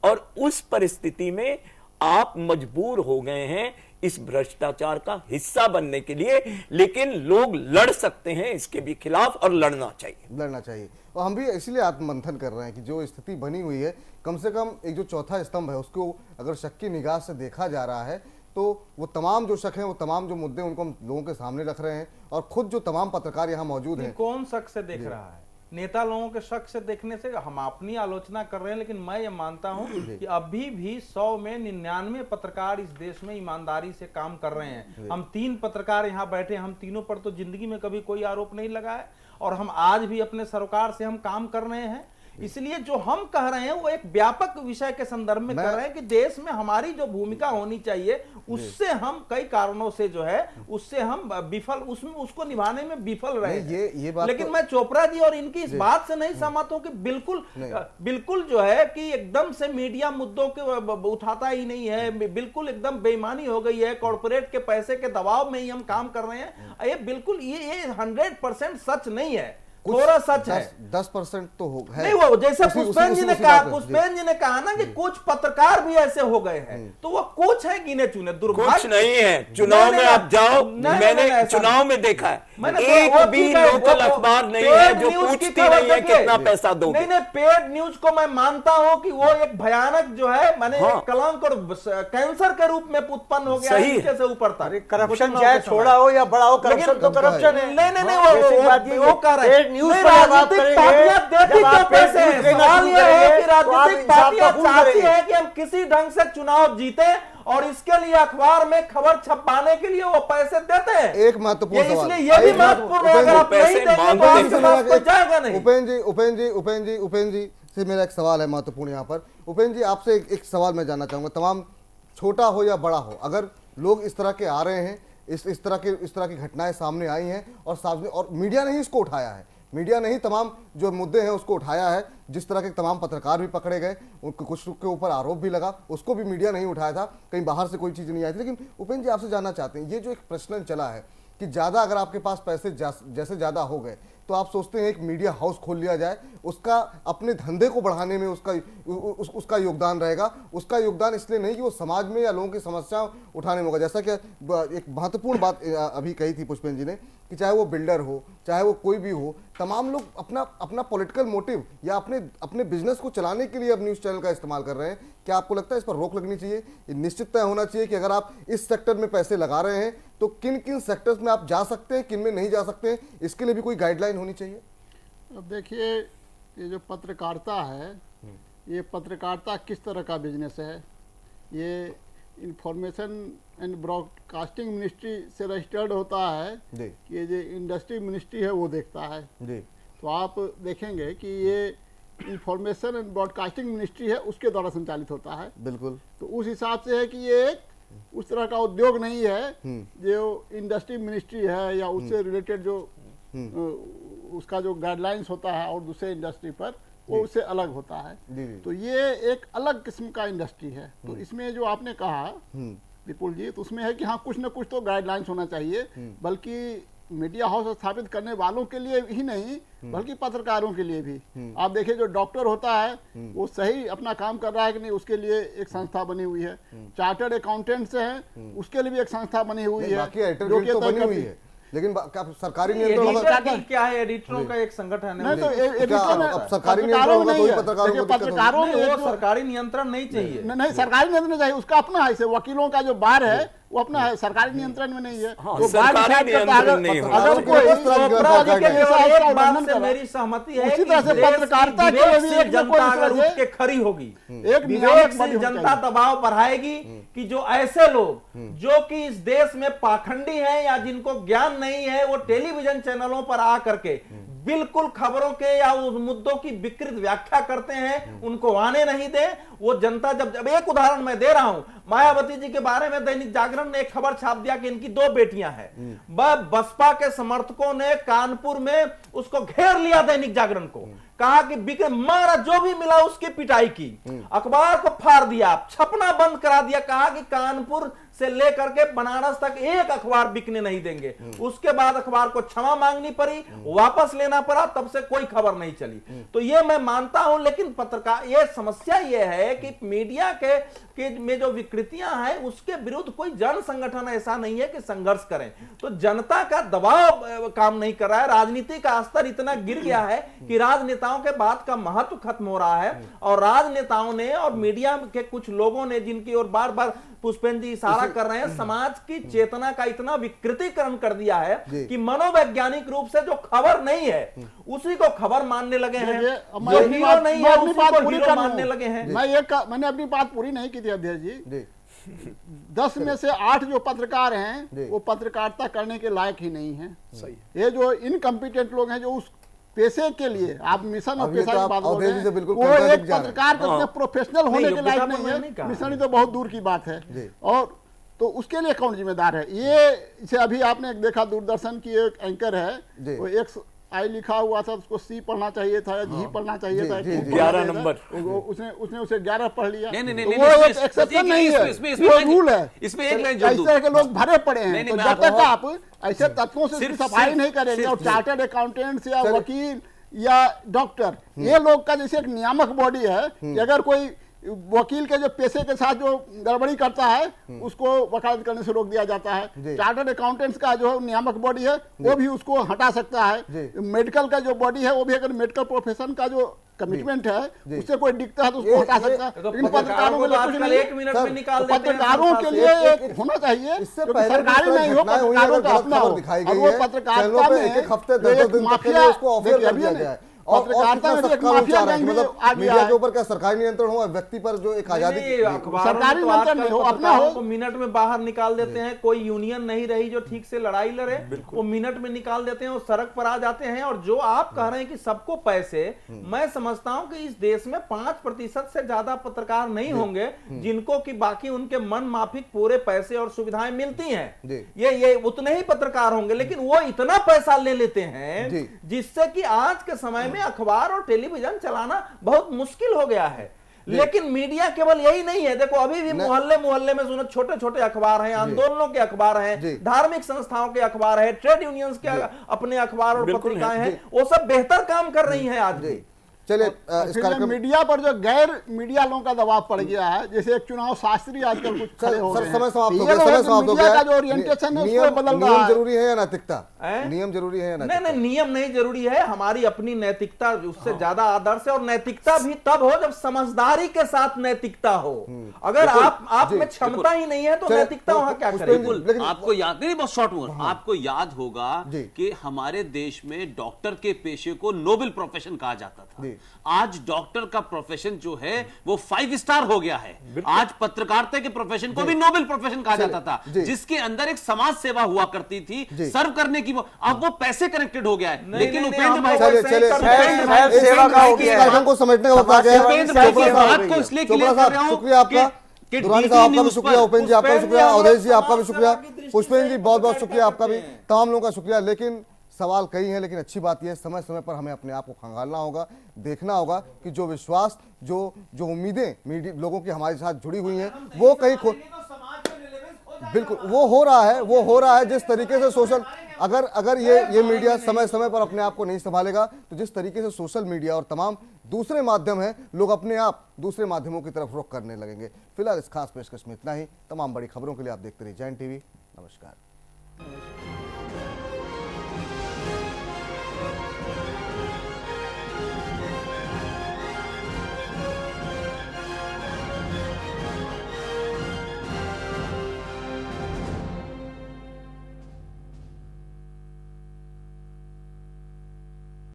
और उस परिस्थिति में आप मजबूर हो गए हैं इस भ्रष्टाचार का हिस्सा बनने के लिए, लेकिन लोग लड़ सकते हैं इसके भी खिलाफ और लड़ना चाहिए। और हम भी इसलिए आत्ममंथन कर रहे हैं कि जो स्थिति बनी हुई है, कम से कम एक जो चौथा स्तंभ है उसको अगर शक की निगाह से देखा जा रहा है तो वो तमाम जो शक हैं, वो तमाम जो मुद्दे उनको हम लोगों के सामने रख रहे हैं। और खुद जो तमाम पत्रकार यहाँ मौजूद हैं, कौन शक से देख रहा है? नेता लोगों के शक से देखने से हम अपनी आलोचना कर रहे हैं, लेकिन मैं ये मानता हूं कि अभी भी 100 में 99 पत्रकार इस देश में ईमानदारी से काम कर रहे हैं। हम 3 पत्रकार यहाँ बैठे, हम तीनों पर तो जिंदगी में कभी कोई आरोप नहीं लगा है और हम आज भी अपने सरकार से हम काम कर रहे हैं। इसलिए जो हम कह रहे हैं वो एक व्यापक विषय के संदर्भ में कर रहे हैं कि देश में हमारी जो भूमिका होनी चाहिए उससे हम कई कारणों से जो है उससे हम विफल, उसमें उसको निभाने में विफल रहे ये बात। लेकिन मैं चोपड़ा जी और इनकी इस बात से नहीं सहमत हूं कि बिल्कुल जो है कि एकदम से मीडिया मुद्दों के उठाता ही नहीं है, बिल्कुल एकदम बेईमानी हो गई है, कॉर्पोरेट के पैसे के दबाव में ही हम काम कर रहे हैं। ये बिल्कुल ये 100% सच नहीं है। थोड़ा सच है। 10% तो हो है। नहीं, वो जैसे पुष्पेन जी ने कहा ना कि कुछ पत्रकार भी ऐसे हो गए हैं, तो वो कुछ है गिने चुने, दुर्भाग्य कुछ नहीं है। चुनाव में आप जाओ, मैंने चुनाव में देखा है, एक भी लोकल अखबार नहीं है जो पूछती नहीं है कितना पैसा दोगे। नहीं, पेड न्यूज को मैं मानता हूं कि वो एक भयानक जो है, मैंने कलंक और कैंसर के रूप में उत्पन्न हो गया नीचे से ऊपर तक। करप्शन चाहे छोड़ा हो या बड़ा हो, करप्शन तो करप्शन है। नहीं, वो कर रहे हैं। राजनीतिक पार्टियां देती क्यों पैसे हैं? सवाल यह है कि राजनीतिक पार्टियां चाहती है कि हम किसी ढंग से चुनाव जीते, और इसके लिए अखबार में खबर छपवाने के लिए वो पैसे देते हैं। एक महत्वपूर्ण सवाल, इसलिए ये भी महत्वपूर्ण है, अगर आप नहीं देंगे तो आपके पास कोई जाएगा नहीं। उपेंद्र जी से मेरा एक सवाल है महत्वपूर्ण यहाँ पर। उपेंद्र जी, आपसे एक सवाल मैं जानना चाहूंगा, तमाम छोटा हो या बड़ा हो, अगर लोग इस तरह के आ रहे हैं, इस तरह की घटनाएं सामने आई हैं और सार्वजनिक, और मीडिया ने ही इसको उठाया है, मीडिया ने ही तमाम जो मुद्दे हैं उसको उठाया है, जिस तरह के तमाम पत्रकार भी पकड़े गए, उनको कुछ के ऊपर आरोप भी लगा, उसको भी मीडिया नहीं उठाया था, कहीं बाहर से कोई चीज़ नहीं आई थी। लेकिन उपेंद्र जी, आपसे जानना चाहते हैं, ये जो एक प्रश्न चला है कि ज़्यादा अगर आपके पास पैसे जैसे ज़्यादा हो गए तो आप सोचते हैं एक मीडिया हाउस खोल लिया जाए, उसका अपने धंधे को बढ़ाने में उसका योगदान रहेगा। उसका योगदान इसलिए नहीं कि वो समाज में या लोगों की समस्याएं उठाने में होगा, जैसा कि एक महत्वपूर्ण बात अभी कही थी पुष्पेन जी ने कि चाहे वो बिल्डर हो, चाहे वो कोई भी हो, तमाम लोग अपना पॉलिटिकल मोटिव या अपने बिजनेस को चलाने के लिए अब न्यूज़ चैनल का इस्तेमाल कर रहे हैं। क्या आपको लगता है इस पर रोक लगनी चाहिए? निश्चित तय होना चाहिए कि अगर आप इस सेक्टर में पैसे लगा रहे हैं तो किन किन सेक्टर्स में आप जा सकते हैं, किन में नहीं जा सकते हैं, इसके लिए भी कोई गाइडलाइन होनी चाहिए? अब देखिए, ये जो पत्रकारिता है, ये पत्रकारिता किस तरह का बिजनेस है, ये इंफॉर्मेशन एंड ब्रॉडकास्टिंग मिनिस्ट्री से रजिस्टर्ड होता है कि ये जो इंडस्ट्री मिनिस्ट्री है वो देखता है। तो आप देखेंगे कि ये इंफॉर्मेशन एंड ब्रॉडकास्टिंग मिनिस्ट्री है, उसके द्वारा संचालित होता है। बिल्कुल। तो उस हिसाब से है कि ये एक उस तरह का उद्योग नहीं है जो इंडस्ट्री मिनिस्ट्री है या उससे रिलेटेड जो उसका जो गाइडलाइंस होता है और दूसरे इंडस्ट्री पर वो उससे अलग होता है। तो ये एक अलग किस्म का इंडस्ट्री है। तो इसमें जो आपने कहा विपुल जी, तो उसमें है कि हाँ, कुछ न कुछ तो गाइडलाइंस होना चाहिए, बल्कि मीडिया हाउस स्थापित करने वालों के लिए ही नहीं बल्कि पत्रकारों के लिए भी। आप देखिए, जो डॉक्टर होता है वो सही अपना काम कर रहा है कि नहीं, उसके लिए एक संस्था बनी हुई है। चार्टर्ड अकाउंटेंट्स हैं, उसके लिए भी एक संस्था बनी हुई है, जो कि बनी हुई है। लेकिन सरकारी नियंत्रण क्या है? एडिटरों का एक संगठन है, सरकारी पत्रकारों में सरकारी नियंत्रण नहीं चाहिए। नहीं, सरकारी नियंत्रण चाहिए, उसका अपना है। इसे वकीलों का जो बार है वो अपना है, सरकारी नियंत्रण में नहीं है। तो सरकारी नियंत्रण नहीं होगा। अगर कोई मेरी सहमति है, उसी तरह से पत्रकारिता के लिए जनता अगर उठ के खड़ी होगी, एक विवेकशील जनता दबाव बढ़ाएगी कि जो ऐसे लोग जो कि इस देश में पाखंडी हैं या जिनको ज्ञान नहीं है, वो टेलीविजन चैनलों पर आ करके बिल्कुल खबरों के या उस मुद्दों की विकृत व्याख्या करते हैं, उनको आने नहीं दे। वो जनता जब एक उदाहरण मैं दे रहा हूं, मायावती जी के बारे में दैनिक जागरण ने एक खबर छाप दिया कि इनकी 2 बेटियां हैं। बसपा के समर्थकों ने कानपुर में उसको घेर लिया, दैनिक जागरण को, कहा कि बिके मारा, जो भी मिला उसकी पिटाई की, अखबार को फाड़ दिया, छपना बंद करा दिया, कहा कि कानपुर से लेकर के बनारस तक एक अखबार बिकने नहीं देंगे। उसके बाद अखबार को क्षमा मांगनी पड़ी, वापस लेना पड़ा, तब से कोई खबर नहीं चली। तो ये मैं मानता हूं, लेकिन पत्रकार, ये समस्या ये है कि मीडिया के में जो विकृतियां हैं उसके विरुद्ध कोई जन संगठन ऐसा नहीं है कि संघर्ष करें। तो जनता का दबाव काम नहीं कर रहा है, राजनीति का स्तर इतना गिर गया है कि राजनेताओं के बात का महत्व खत्म हो रहा है, और राजनेताओं ने और मीडिया के कुछ लोगों ने, जिनकी ओर बार बार पुष्पेन जी इशारा कर रहे हैं, समाज की चेतना का इतना विकृतीकरण कर दिया है कि मनोवैज्ञानिक रूप से जो खबर नहीं है उसी को खबर मानने लगे हैं, जो हीरो नहीं है उसी को हीरो मानने लगे हैं। मैंने अपनी बात पूरी नहीं की थी अध्यक्ष जी। 10 में से 8 जो पत्रकार हैं वो पत्रकारिता करने के लायक ही नहीं है। ये जो इनकम्पिटेंट लोग हैं, जो उस पेशे के लिए, आप मिशन और पेशा की बात बोल रहे हैं, वो एक पत्रकार के प्रोफेशनल होने के लायक नहीं है। मिशन ही तो बहुत दूर की बात है। और तो उसके लिए कौन जिम्मेदार है? ये इसे अभी आपने देखा, दूरदर्शन की एक एंकर है, वो आई लिखा हुआ था, उसको सी पढ़ना चाहिए था या जी पढ़ना चाहिए था, 11 नंबर उसने उसे 11 पढ़ लिया। नहीं, वो एक एक्सेप्शन नहीं है, वो रूल है। इसमें एक लाइन इस तरह के लोग भरे पड़े हैं। तो जब तक आप ऐसे तत्वों से सफाई नहीं करेंगे, और चार्टर्ड अकाउंटेंट्स या वकील या डॉक्टर, ये लोग का जैसे एक नियामक बॉडी है कि अगर कोई वकील के जो पेशे के साथ जो गड़बड़ी करता है उसको वकालत करने से रोक दिया जाता है। चार्टर्ड अकाउंटेंट्स का जो नियामक बॉडी है वो भी उसको हटा सकता है। मेडिकल का जो बॉडी है वो भी अगर मेडिकल प्रोफेशन का जो कमिटमेंट है उससे कोई दिखता है तो उसको हटा सकता है। लेकिन पत्रकारों के लिए कुछ नहीं, पत्रकारों के लिए एक होना चाहिए सरकारी नहीं हो, पत्रकारों का अपना हो। और वो पत्रकारिता में माफिया मीडिया के ऊपर क्या सरकारी नियंत्रण हो, व्यक्ति पर जो एक आजादी, सरकारी नियंत्रण नहीं हो, अपना हो। मिनट में बाहर निकाल देते हैं। कोई यूनियन नहीं रही जो ठीक से लड़ाई लड़े, वो मिनट में निकाल देते हैं और सड़क पर आ जाते हैं। और जो आप कह रहे हैं कि सबको पैसे, मैं समझता हूं कि इस देश में 5% से ज्यादा पत्रकार नहीं होंगे जिनको कि बाकी उनके मन माफिक पूरे पैसे और सुविधाएं मिलती हैं। ये उतने ही पत्रकार होंगे, लेकिन वो इतना पैसा ले लेते हैं जिससे कि आज के समय में अखबार और टेलीविजन चलाना बहुत मुश्किल हो गया है। लेकिन मीडिया केवल यही नहीं है। देखो अभी भी मोहल्ले मोहल्ले में सुनो छोटे छोटे अखबार हैं, आंदोलनों के अखबार हैं, धार्मिक संस्थाओं के अखबार हैं, ट्रेड यूनियंस के अपने अखबार और पत्रिकाएं हैं, वो सब बेहतर काम कर रही हैं आज भी। चलिए इस कार्यक्रम मीडिया पर जो गैर मीडिया लोगों का दबाव पड़ गया है, जैसे एक चुनाव शास्त्री आजकल कुछ खड़े हो गए हैं। समय समाप्त हो गया, समय समाप्त हो गया। का जो ओरिएंटेशन है उसको बदल रहा है। नियम जरूरी है या नैतिकता? नियम जरूरी है या नैतिकता? नहीं, नियम नहीं जरूरी है। हमारी अपनी नैतिकता उससे ज्यादा आदर्श है, और नैतिकता भी तब हो जब समझदारी के साथ नैतिकता हो। अगर आप में क्षमता ही नहीं है तो नैतिकता वहां क्या करेगी? आपको याद नहीं, बहुत शॉर्ट में आपको याद होगा कि हमारे देश में डॉक्टर के पेशे को नोबेल प्रोफेशन कहा जाता था। आज डॉक्टर का प्रोफेशन जो है वो 5 स्टार हो गया है। आज पत्रकारिता के प्रोफेशन को भी नोबेल प्रोफेशन कहा जाता था, जिसके अंदर एक समाज सेवा हुआ करती थी, सर्व करने की। अब वो पैसे कनेक्टेड हो गया है। लेकिन उपेंद्र भाई कार्यक्रम को समेटने का वक्त आ गया है। बात को इसलिए क्लियर कर रहा हूं। शुक्रिया आपका, दुरानी साहब आपका भी शुक्रिया, उपेंद्र जी आपका भी शुक्रिया, अवधेश जी आपका भी शुक्रिया, पुष्पेंद्र जी बहुत बहुत शुक्रिया आपका भी, तमाम लोगों का शुक्रिया। लेकिन सवाल कई हैं, लेकिन अच्छी बात यह है समय समय पर हमें अपने आप को खंगालना होगा, देखना होगा कि जो विश्वास, जो उम्मीदें मीडिया लोगों की हमारे साथ जुड़ी हुई हैं वो कहीं बिल्कुल वो हो रहा है जिस तरीके से सोशल, अगर ये मीडिया समय समय पर अपने आप को नहीं संभालेगा तो जिस तरीके से सोशल मीडिया और तमाम दूसरे माध्यम हैं, लोग अपने आप दूसरे माध्यमों की तरफ रुख करने लगेंगे। फिलहाल इस खास पेशकश में इतना ही। तमाम बड़ी खबरों के लिए आप देखते रहिए जैन टीवी। नमस्कार।